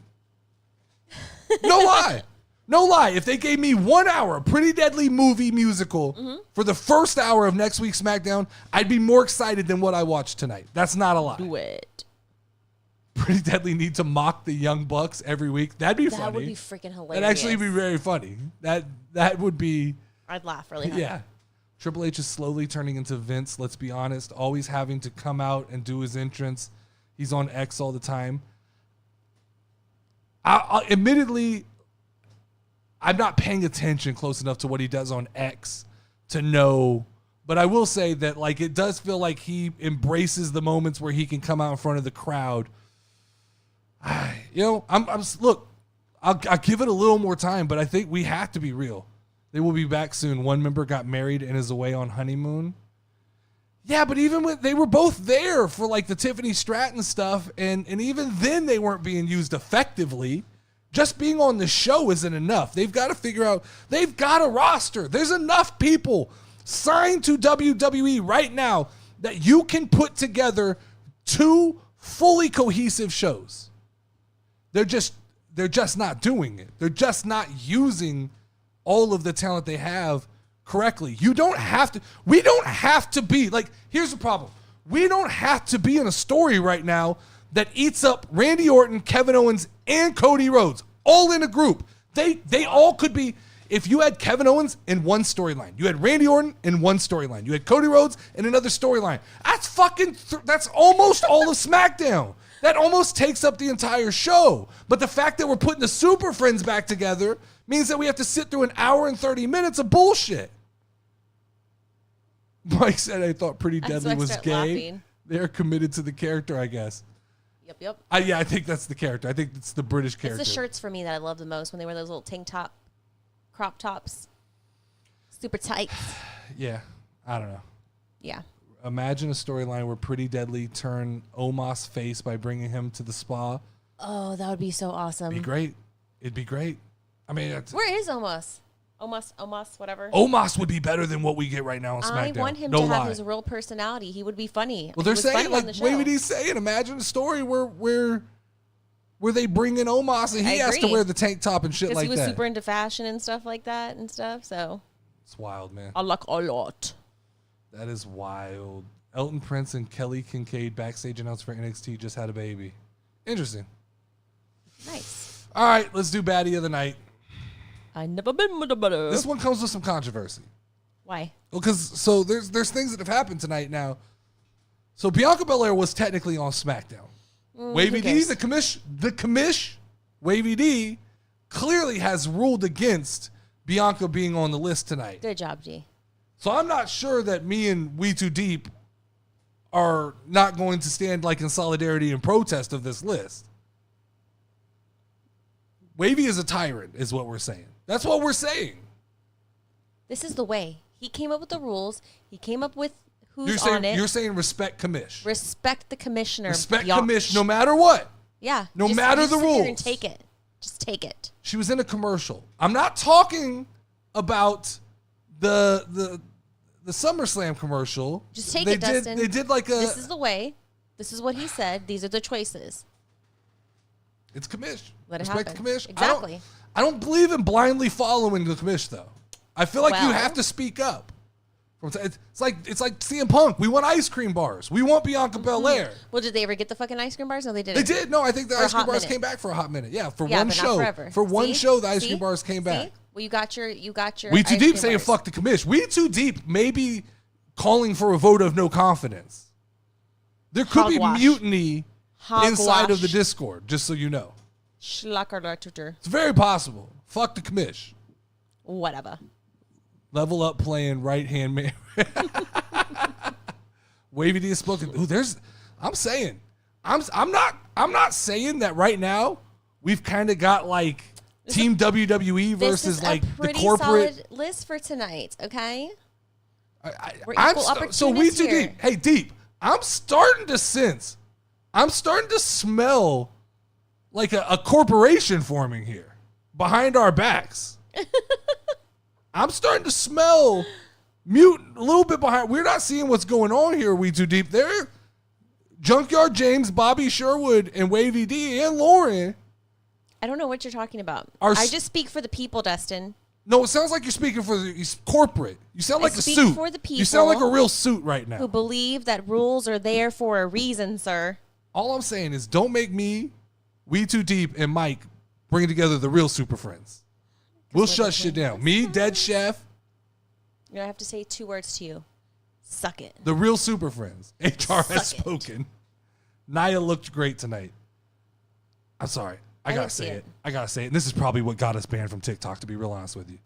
No lie. No lie. If they gave me 1 hour, Pretty Deadly movie musical for the first hour of next week's SmackDown, I'd be more excited than what I watched tonight. That's not a lie. Do it. Pretty Deadly need to mock the Young Bucks every week. That'd be funny. That would be freaking hilarious. That'd actually be very funny. That would be. I'd laugh really hard. Yeah. Triple H is slowly turning into Vince, let's be honest. Always having to come out and do his entrance. He's on X all the time. Admittedly, I'm not paying attention close enough to what he does on X to know, but I will say that like it does feel like he embraces the moments where he can come out in front of the crowd. Look, I'll give it a little more time, but I think we have to be real. They will be back soon. One member got married and is away on honeymoon. Yeah, but even when they were both there for like the Tiffany Stratton stuff, and even then they weren't being used effectively. Just being on the show isn't enough. They've got to figure out, they've got a roster. There's enough people signed to WWE right now that you can put together 2 fully cohesive shows. They're just not doing it. They're just not using all of the talent they have correctly. We don't have to be like, here's the problem. We don't have to be in a story right now that eats up Randy Orton, Kevin Owens, and Cody Rhodes all in a group. They all could be, if you had Kevin Owens in one storyline, you had Randy Orton in one storyline, you had Cody Rhodes in another storyline. That's almost all of SmackDown. That almost takes up the entire show. But the fact that we're putting the Super Friends back together means that we have to sit through an hour and 30 minutes of bullshit. Mike said, I thought Pretty Deadly was gay. Laughing. They're committed to the character, I guess. Yep. I think that's the character. I think it's the British character. It's the shirts for me that I love the most when they wear those little tank top, crop tops, super tight. Yeah, I don't know. Yeah. Imagine a storyline where Pretty Deadly turn Omos face by bringing him to the spa. Oh, that would be so awesome. It'd be great. I mean, where is Omos? Omos, whatever. Omos would be better than what we get right now on SmackDown. I want him to have his real personality. He would be funny. Well, they're saying, like Wavy's saying, imagine a story where they bring in Omos and he has to wear the tank top and shit like that. Because he was super into fashion and stuff like that and stuff. So it's wild, man. I like a lot. That is wild. Elton Prince and Kelly Kincaid backstage announcer for NXT just had a baby. Interesting. Nice. All right, let's do baddie of the night. I never been with a better. This one comes with some controversy. Why? Well, because there's things that have happened tonight now. So Bianca Belair was technically on SmackDown. Wavy D, the commish, Wavy D clearly has ruled against Bianca being on the list tonight. Good job, G. So I'm not sure that me and We Too Deep are not going to stand like in solidarity and protest of this list. Wavy is a tyrant, is what we're saying. That's what we're saying. This is the way. He came up with the rules. He came up with who's on it. You're saying respect commish. Respect the commissioner. Respect commish no matter what. Yeah. No matter the sit there and rules. take it. Just take it. She was in a commercial. I'm not talking about the SummerSlam commercial. Just take it, Dustin. They did like a... This is the way. This is what he said. These are the choices. It's commish. Let it Respect happen. the commish. Exactly. I don't believe in blindly following the commish, though. I feel like you have to speak up. It's like CM Punk. We want ice cream bars. We want Bianca Belair. Well, did they ever get the fucking ice cream bars? No, they didn't. They did. No, I think the For a ice cream hot bars minute. came back for a hot minute. Yeah, for Yeah, one but not show. forever. For one See? show, the ice See? cream bars came back. See? Well, you got your We Too ice Deep cream saying bars. fuck the commish. We Too Deep maybe calling for a vote of no confidence. There could be Hogwash. mutiny inside of the Hogwash. Discord, just so you know. Schlackerlartuter. It's very possible. Fuck the commish. Whatever. Level up playing right hand man. Wavy D is spoken. Ooh, I'm saying. I'm not saying that right now we've kind of got like Team WWE This versus is like a the pretty corporate. solid list for tonight, okay? We're I'm equal so We opportunists Too here. Deep. Hey, Deep. I'm starting to smell like a corporation forming here behind our backs. I'm starting to smell mutant a little bit behind. We're not seeing what's going on here. We Too Deep. They're Junkyard James, Bobby Sherwood, and Wavy D and Lauren. I don't know what you're talking about. Are I s- just speak for the people, Dustin. No, it sounds like you're speaking for the corporate. You sound I like a speak suit. for the You sound like a people real suit right now. Who believe that rules are there for a reason, sir. All I'm saying is don't make me, We Too Deep, and Mike bring together the real super friends. We'll we're shut the shit real down. Me, Dead Chef, You know, I have to say 2 words to you. Suck it. the real super friends. HR has Suck it. spoken. Nia looked great tonight. I'm sorry. I gotta didn't see say it. it. I gotta say it. And this is probably what got us banned from TikTok, to be real honest with you.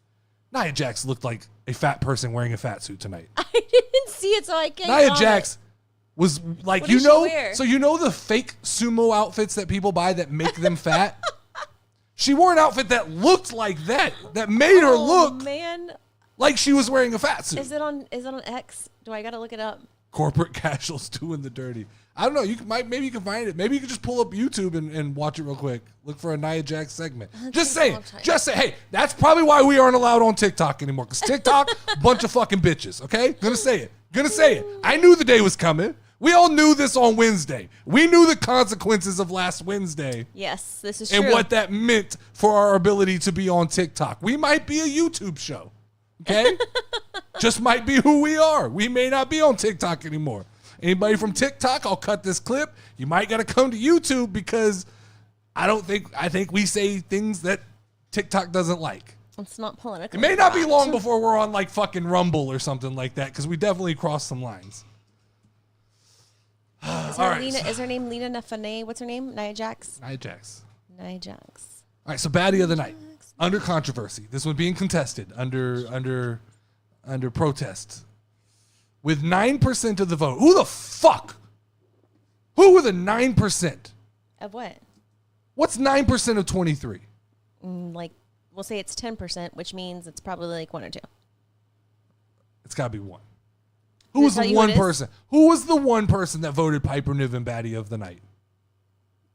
Nia Jax looked like a fat person wearing a fat suit tonight. I didn't see it, so I can't Nia comment. Jax was like, What you did she know, wear? so you know the fake sumo outfits that people buy that make them fat? She wore an outfit that looked like that made her Oh, look man. like she was wearing a fat suit. Is it on X? Do I got to look it up? Corporate casuals doing the dirty. I don't know. Maybe you can find it. Maybe you can just pull up YouTube and watch it real quick. Look for a Nia Jax segment. Just takes a saying. long time. Just say, hey, that's probably why we aren't allowed on TikTok anymore. Because TikTok, bunch of fucking bitches. Okay, gonna say it. I knew the day was coming. We all knew this on Wednesday. We knew the consequences of last Wednesday Yes, this is and true. what that meant for our ability to be on TikTok. We might be a YouTube show. Okay? Just might be who we are. We may not be on TikTok anymore. Anybody from TikTok, I'll cut this clip. You might got to come to YouTube because I think we say things that TikTok doesn't like. It's not political. It may not be long before we're on like fucking Rumble or something like that because we definitely crossed some lines. Is All right. her name Lena Nefane? What's her name? Nia Jax? Nia Jax. Nia Jax. All right, so baddie of the night. Under controversy. This one being contested under protest. With 9% of the vote. Who the fuck? Who were the 9%? Of what? What's 9% of 23? Like, we'll say it's 10%, which means it's probably like 1 or 2. It's got to be one. Who was Does it the tell you one who it is? person? Who was the one person that voted Piper Niven baddie of the night?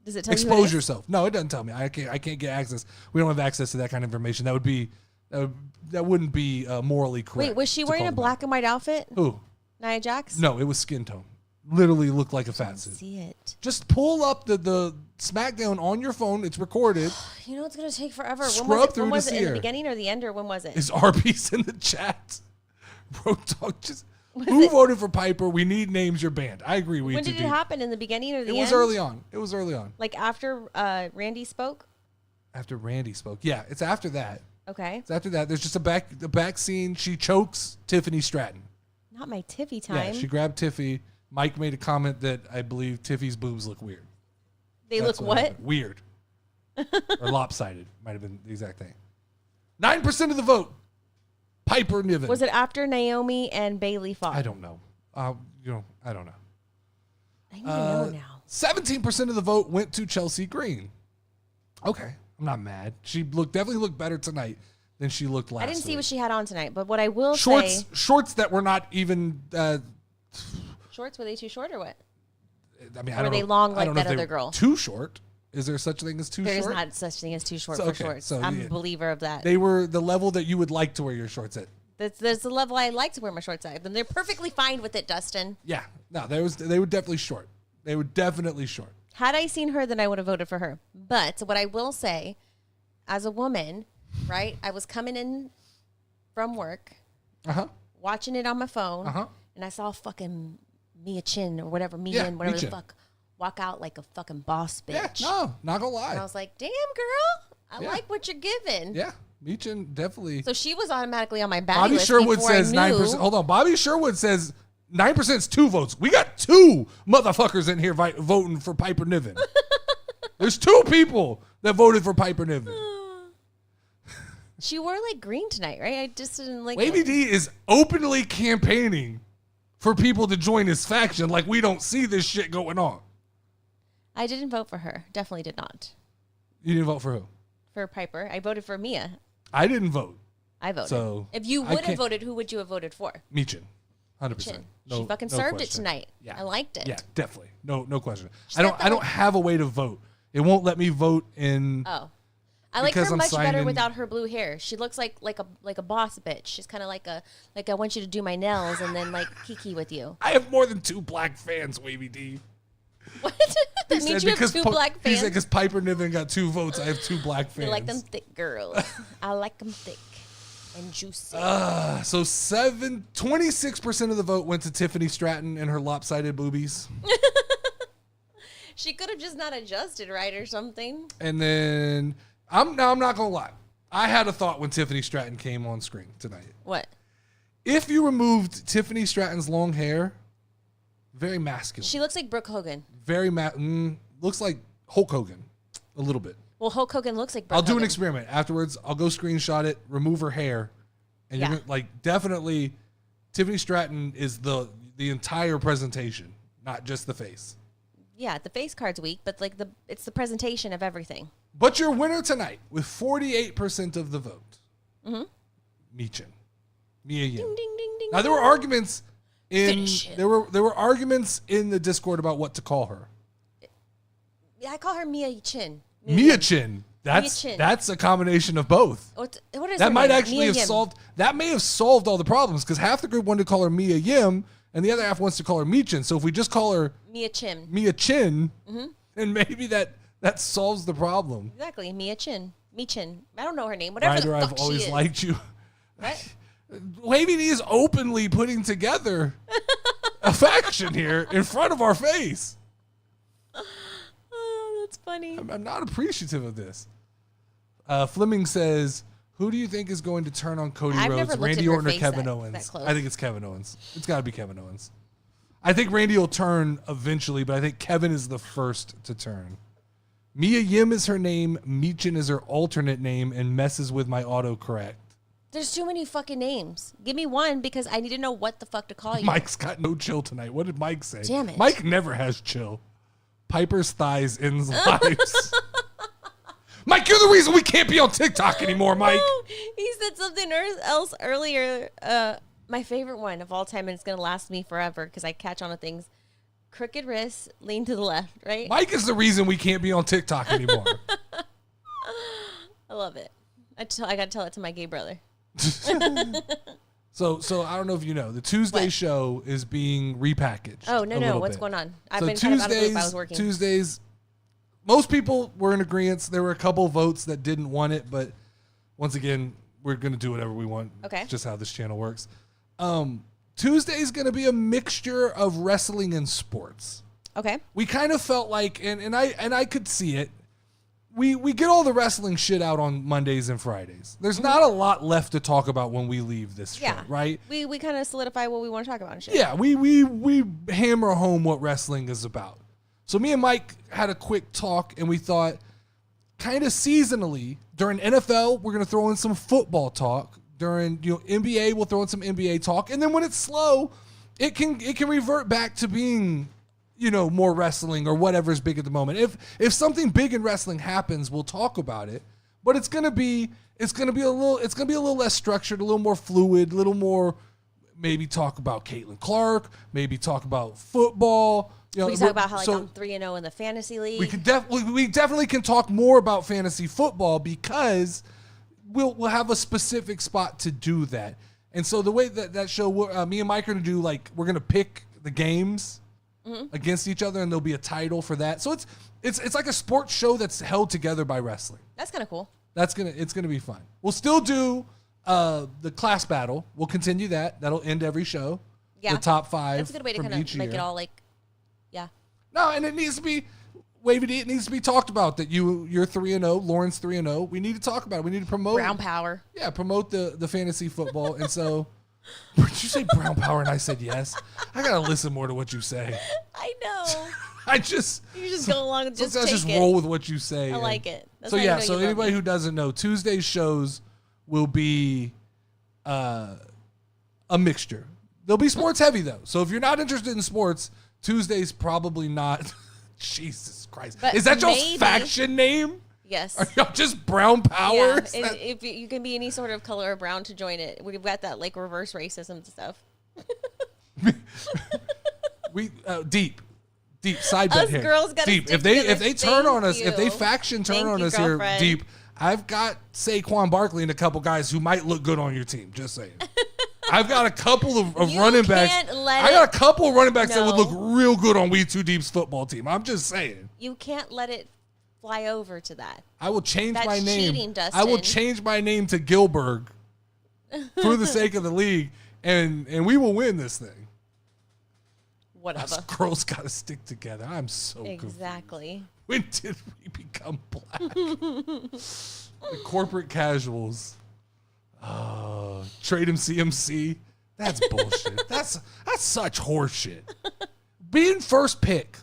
Does it tell you who it Expose is? yourself. No, it doesn't tell me. I can't get access. We don't have access to that kind of information. That wouldn't be morally correct. Wait, was she to wearing call a them black and white outfit? out. Who? Nia Jax? No, it was skin tone. Literally looked like a fat suit. See it. Just pull up the Smackdown on your phone. It's recorded. You know it's gonna take forever. Scrub through when to was it? see In her. the beginning or the end, or when was it? Is RP's in the chat? Bro, talk just. Was Who it- voted for Piper? We need names. You're banned. I agree. When did it happen? In the beginning or the It end? was early on. It was early on. Like after Randy spoke. After Randy spoke. Yeah, it's after that. Okay. It's after that. There's just the back scene. She chokes Tiffany Stratton. Not my Tiffy Yeah, time. she grabbed Tiffy. Mike made a comment that I believe Tiffy's boobs look weird. They That's look what? happened. Weird. Or lopsided. Might have been the exact thing. 9% of the vote. Piper Niven. Was it after Naomi and Bailey fought? I don't know. I don't know. I need to know now. 17% of the vote went to Chelsea Green. Okay, I'm not mad. She definitely looked better tonight than she looked last I didn't see week. what she had on tonight, but what I will say, Shorts that were not even. shorts, were they too short or what? I mean, Or were they long like I don't know that if they other were girl? Too short. Is there such a thing as too There's short? not such thing as too short So, for okay, shorts. so I'm yeah. a believer of that. They were the level that you would like to wear your shorts at. That's the level I like to wear my shorts at. And they're perfectly fine with it, Dustin. Yeah. No, they were definitely short. They were definitely short. Had I seen her, then I would have voted for her. But what I will say, as a woman, right, I was coming in from work, watching it on my phone, and I saw fucking Mia Chin or whatever, whatever the fuck, walk out like a fucking boss bitch. Yeah, no, not gonna lie. And I was like, damn, girl, I like what you're giving. Yeah, Meechin definitely. So she was automatically on my baddie Bobby list Sherwood before says I knew. 9%. Hold on. Bobby Sherwood says 9% is 2 votes. We got 2 motherfuckers in here voting for Piper Niven. There's 2 people that voted for Piper Niven. She wore like green tonight, right? I just didn't like Wavy it. D is openly campaigning for people to join his faction like we don't see this shit going on. I didn't vote for her. Definitely did not. You didn't vote for who? For Piper. I voted for Mia. I didn't vote. I voted. So if you would have voted, who would you have voted for? Meechin. 100%. She fucking served it tonight. Yeah. I liked it. Yeah, definitely. No question. She I said don't that like- have a way to vote. It won't let me vote in. Oh. I like Because her I'm much signed better in- without her blue hair. She looks like a boss bitch. She's kind of like I want you to do my nails and then like kiki with you. I have more than 2 black fans, Wavy D. What? That means you have 2 black He fans. said because Piper Niven got 2 votes, I have 2 black fans. You like them thick girls. I like them thick and juicy. So 26% of the vote went to Tiffany Stratton and her lopsided boobies. She could have just not adjusted right or something. And then I'm not gonna lie. I had a thought when Tiffany Stratton came on screen tonight. What? If you removed Tiffany Stratton's long hair, very masculine. She looks like Brooke Hogan. Very looks like Hulk Hogan a little bit. Well, Hulk Hogan looks like Brooke I'll do an Hogan. experiment afterwards. I'll go screenshot it, remove her hair, and you're gonna, like definitely Tiffany Stratton is the entire presentation, not just the face. Yeah, the face card's weak, but like it's the presentation of everything. But your winner tonight with 48% of the vote, Meechin, Mia Yim. Ding ding ding ding. Now there were arguments Finish it. there were arguments in the Discord about what to call her. Yeah, I call her Mia Chin. Mia Chin. That's a combination of both. What is That her might name? actually Mia have Yim. solved. That may have solved all the problems because half the group wanted to call her Mia Yim, and the other half wants to call her Meechin. So if we just call her Mia Chin. Mia Chin, then maybe that solves the problem. Exactly, Mia Chin. Meechin. I don't know her name. Whatever Ryder, the I've fuck she always is. liked you. What? Wavy D is openly putting together a faction here in front of our face. Oh, that's funny. I'm not appreciative of this. Fleming says, who do you think is going to turn on Cody I've Rhodes, never looked Randy at her Orton, or face Kevin that Owens? close. I think it's Kevin Owens. It's got to be Kevin Owens. I think Randy will turn eventually, but I think Kevin is the first to turn. Mia Yim is her name. Meechin is her alternate name and messes with my autocorrect. There's too many fucking names. Give me one because I need to know what the fuck to call you. Mike's got no chill tonight. What did Mike say? Damn it. Mike never has chill. Piper's thighs ends lives. Mike, you're the reason we can't be on TikTok anymore, Mike. No, he said something else earlier. My favorite one of all time, and it's going to last me forever because I catch on to things. Crooked wrists, lean to the left, right? Mike is the reason we can't be on TikTok anymore. I love it. I got to tell it to my gay brother. So I don't know if you know, the Tuesday What? show is being repackaged. Oh, a no. little What's bit. going on? I've So been kind of out of the loop. I was working. Tuesdays, most people were in agreement. There were a couple votes that didn't want it, but once again, we're going to do whatever we want. Okay. It's just how this channel works. Tuesday is going to be a mixture of wrestling and sports. Okay. We kind of felt like, and I could see it. We get all the wrestling shit out on Mondays and Fridays. There's not a lot left to talk about when we leave this show, Yeah. right? We kind of solidify what we want to talk about and shit. Yeah, we hammer home what wrestling is about. So me and Mike had a quick talk, and we thought, kind of seasonally, during NFL, we're going to throw in some football talk. During NBA, we'll throw in some NBA talk. And then when it's slow, it can revert back to being more wrestling or whatever's big at the moment. If something big in wrestling happens, we'll talk about it. But it's gonna be a little less structured, a little more fluid, a little more maybe talk about Caitlin Clark, maybe talk about football. You know, we can talk about how I'm 3-0 in the fantasy league. We definitely can talk more about fantasy football because we'll have a specific spot to do that. And so the way that show, me and Mike are going to do, like, we're going to pick the games against each other, and there'll be a title for that. So it's like a sports show that's held together by wrestling. That's kind of cool. It's gonna be fun. We'll still do the class battle. We'll continue that. That'll end every show. Yeah, the top 5. That's a good way to kind of make it all like, yeah. No, and it needs to be Wavy D. It needs to be talked about that you're 3-0. Lauren's 3-0. We need to talk about it. We need to promote Brown Power. Yeah, promote the fantasy football. And so, did you say Brown Power? And I said yes. I gotta listen more to what you say. I know. You just go along and just roll with what you say. I like it. That's so yeah, so anybody who doesn't know, Tuesday's shows will be a mixture. They'll be sports heavy though. So if you're not interested in sports, Tuesday's probably not. Jesus Christ. But is that your faction name? Yes. Are y'all just Brown Power? Yeah, if you can be any sort of color of brown to join it. We've got that like reverse racism stuff. We deep side bet here. Girls gotta deep. stick If they together. turn on us, Thank if they you. faction turn Thank on you, us girlfriend. here, deep. I've got Saquon Barkley and a couple guys who might look good on your team. Just saying. I've got a couple of running backs. I got a couple of running backs that would look real good on We Too Deep's football team. I'm just saying. You can't let it fly over to that. I will change my name. Cheating, Dustin. I will change my name to Gilbert for the sake of the league, and we will win this thing. Whatever. Us girls got to stick together. I'm so exactly. Confused. When did we become black? The corporate casuals. Trade him CMC. That's bullshit. That's such horseshit. Being first pick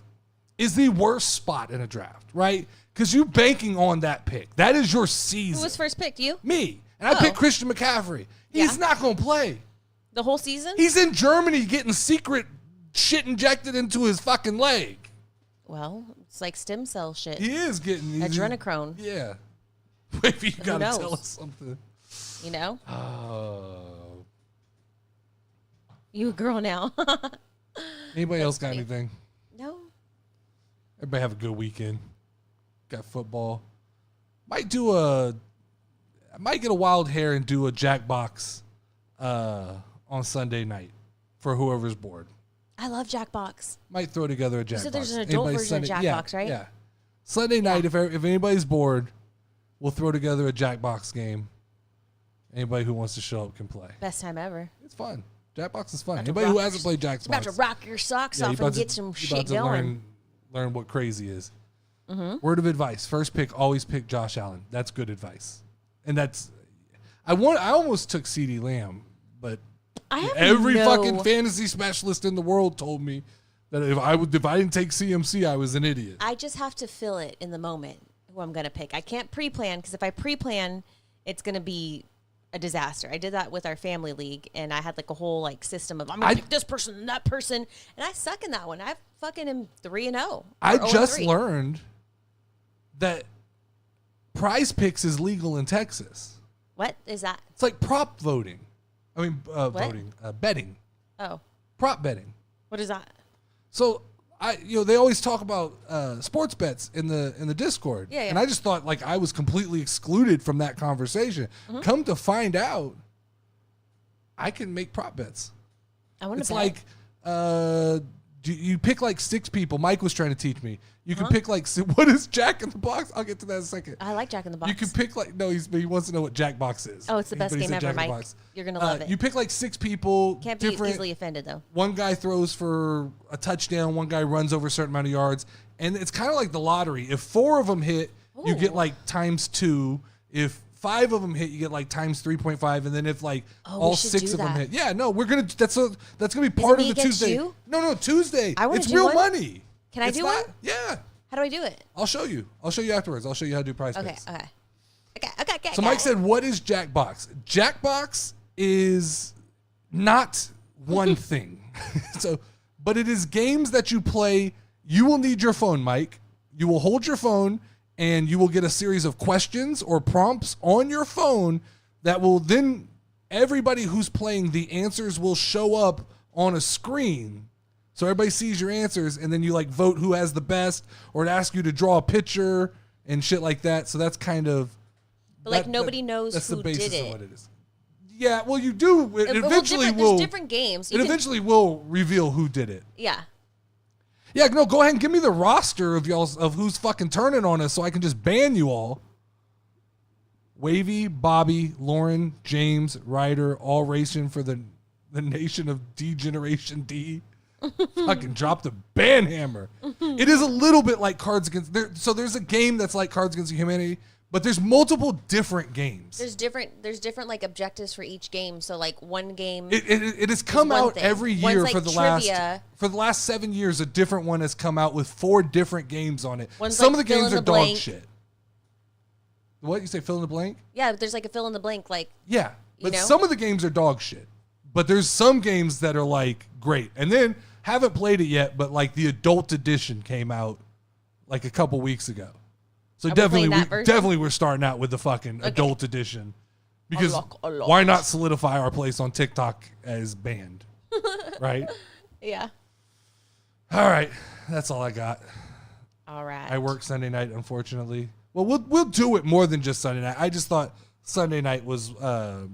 is the worst spot in a draft, right? Because you're banking on that pick. That is your season. Who was first picked? You? Me. And I picked Christian McCaffrey. He's not going to play. The whole season? He's in Germany getting secret shit injected into his fucking leg. Well, it's like stem cell shit. He is getting adrenochrome. Yeah. Maybe you got to tell us something. You know? Oh. You a girl now. Anybody else got anything? No. Everybody have a good weekend. Got football. Might get a wild hair and do a Jackbox on Sunday night for whoever's bored. I love Jackbox. Might throw together a Jackbox. So there's an adult version of Jackbox, right? Yeah. Sunday night, if anybody's bored, we'll throw together a Jackbox game. Anybody who wants to show up can play. Best time ever. It's fun. Jackbox is fun. Anybody who hasn't played Jackbox. You're about to rock your socks off and get some shit going. Learn what crazy is. Mm-hmm. Word of advice. First pick, always pick Josh Allen. That's good advice. And that's... I almost took CeeDee Lamb, but every fucking fantasy specialist in the world told me that if I didn't take CMC, I was an idiot. I just have to feel it in the moment who I'm going to pick. I can't pre-plan because if I pre-plan, it's going to be a disaster. I did that with our family league, and I had like a whole like system of I'm going to pick this person and that person, and I suck in that one. I fucking am 3-0. I just learned that Prize Picks is legal in Texas. What is that? It's like prop voting. I mean, betting. Oh, prop betting. What is that? So they always talk about sports bets in the Discord, and I just thought like I was completely excluded from that conversation. Mm-hmm. Come to find out, I can make prop bets. I want to. It's like you pick like 6 people. Mike was trying to teach me. You can pick like what is Jack in the Box? I'll get to that in a second. I like Jack in the Box. You can pick like he wants to know what Jackbox is. Oh, it's the best game ever, Mike. You're gonna love it. You pick like 6 people. Can't be easily offended though. One guy throws for a touchdown. One guy runs over a certain amount of yards, and it's kind of like the lottery. If 4 of them hit, you get like ×2. If 5 of them hit, you get like ×3.5, and then if like all 6 of them hit, we're gonna. That's gonna be part of the Tuesday. You? No, Tuesday. It's do real one? money. Can I do one? Yeah. How do I do it? I'll show you. Afterwards. I'll show you how to do Prize Picks. Okay. So Mike said, "What is Jackbox?" Jackbox is not one thing. But it is games that you play. You will need your phone, Mike. You will hold your phone, and you will get a series of questions or prompts on your phone that will then everybody who's playing, the answers will show up on a screen. So everybody sees your answers, and then you like vote who has the best, or it asks you to draw a picture and shit like that. So that's kind of... But like nobody knows that's who the basis did it. of what it is. Yeah, well, you do. It eventually will. There's different games. Eventually will reveal who did it. Yeah. Yeah, no, go ahead and give me the roster of y'all of who's fucking turning on us so I can just ban you all. Wavy, Bobby, Lauren, James, Ryder, all racing for the nation of D-Generation D. Fucking drop the ban hammer. It is a little bit like Cards Against... So there's a game that's like Cards Against Humanity, but there's multiple different games. There's different like objectives for each game. So like one game... It has come out every year for the last 7 years. A different one has come out with 4 different games on it. Some of the games are dog shit. What? You say fill in the blank? Yeah, but there's like a fill in the blank, like... Yeah, but some of the games are dog shit. But there's some games that are like great. And then, haven't played it yet, but like the adult edition came out like a couple weeks ago. So definitely we're starting out with the fucking adult edition. Because why not solidify our place on TikTok as banned? Right? Yeah. All right. That's all I got. All right. I work Sunday night, unfortunately. Well, we'll do it more than just Sunday night. I just thought Sunday night was a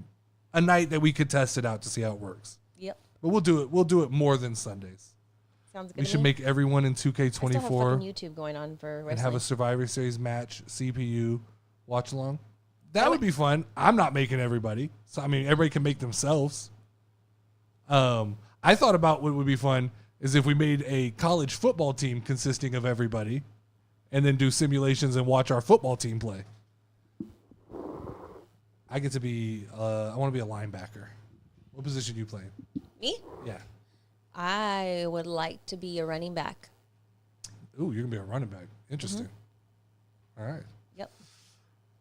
night that we could test it out to see how it works. Yep. But we'll do it. We'll do it more than Sundays. Sounds good. We should make everyone in 2K24 I still have fucking YouTube going on for wrestling. And have a Survivor Series match, CPU watch along. That would be fun. I'm not making everybody. So I mean, everybody can make themselves. I thought about what would be fun is if we made a college football team consisting of everybody, and then do simulations and watch our football team play. I get to be, I want to be a linebacker. What position are you playing? Me? Yeah. I would like to be a running back. Ooh, you're going to be a running back. Interesting. Mm-hmm. All right. Yep.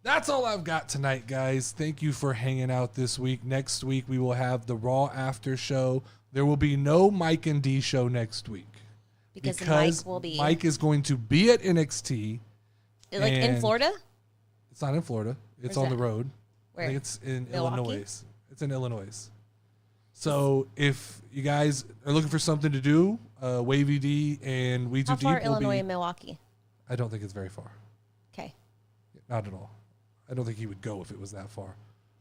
That's all I've got tonight, guys. Thank you for hanging out this week. Next week, we will have the Raw After Show. There will be no Mike and D show next week. Because Mike is going to be at NXT. Like in Florida? It's not in Florida. It's on the road. Where? I think it's in Milwaukee? Illinois. It's in Illinois. So if you guys are looking for something to do, Wavy D and We Too Deep will be... How far Illinois and Milwaukee? I don't think it's very far. Okay. Not at all. I don't think he would go if it was that far.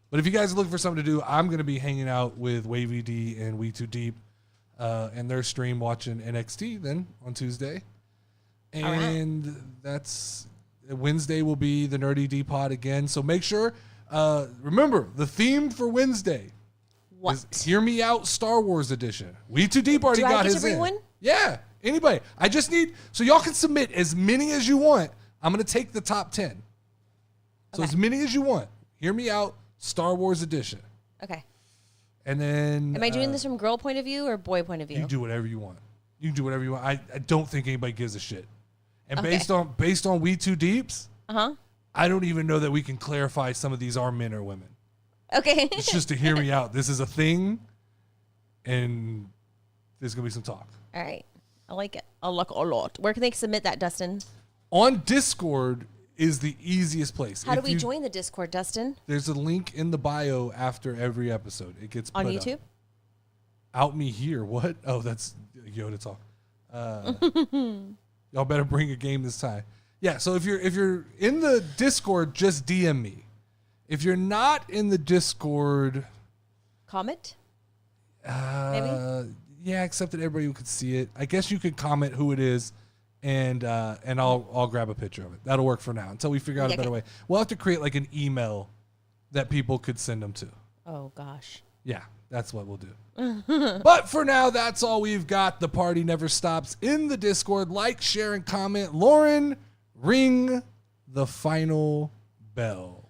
But if you guys are looking for something to do, I'm going to be hanging out with Wavy D and We Too Deep. And their stream watching NXT then on Tuesday. And that's Wednesday will be the Nerdy D Pod again. So make sure, remember the theme for Wednesday is Hear Me Out Star Wars Edition. We Too Deep already got his in. One? Yeah, anybody. I just need, so y'all can submit as many as you want. I'm going to take the top 10. So as many as you want. Hear Me Out Star Wars Edition. Okay. And then... Am I doing this from girl point of view or boy point of view? You can do whatever you want. You can do whatever you want. I don't think anybody gives a shit. And based on We Too Deeps, I don't even know that we can clarify some of these are men or women. Okay. It's just to hear me out. This is a thing, and there's going to be some talk. All right. I like it. I like it a lot. Where can they submit that, Dustin? On Discord is the easiest place. How do we join the Discord, Dustin? There's a link in the bio after every episode. It gets put on YouTube. Out me here. What? Oh, that's Yoda talk. Y'all better bring a game this time. Yeah. So if you're in the Discord, just DM me. If you're not in the Discord, comment. Maybe. Yeah, except that everybody could see it. I guess you could comment who it is. And I'll grab a picture of it. That'll work for now until we figure out a better way. We'll have to create like an email that people could send them to. Oh, gosh. Yeah, that's what we'll do. But for now, that's all we've got. The party never stops in the Discord. Like, share, and comment. Lauren, ring the final bell.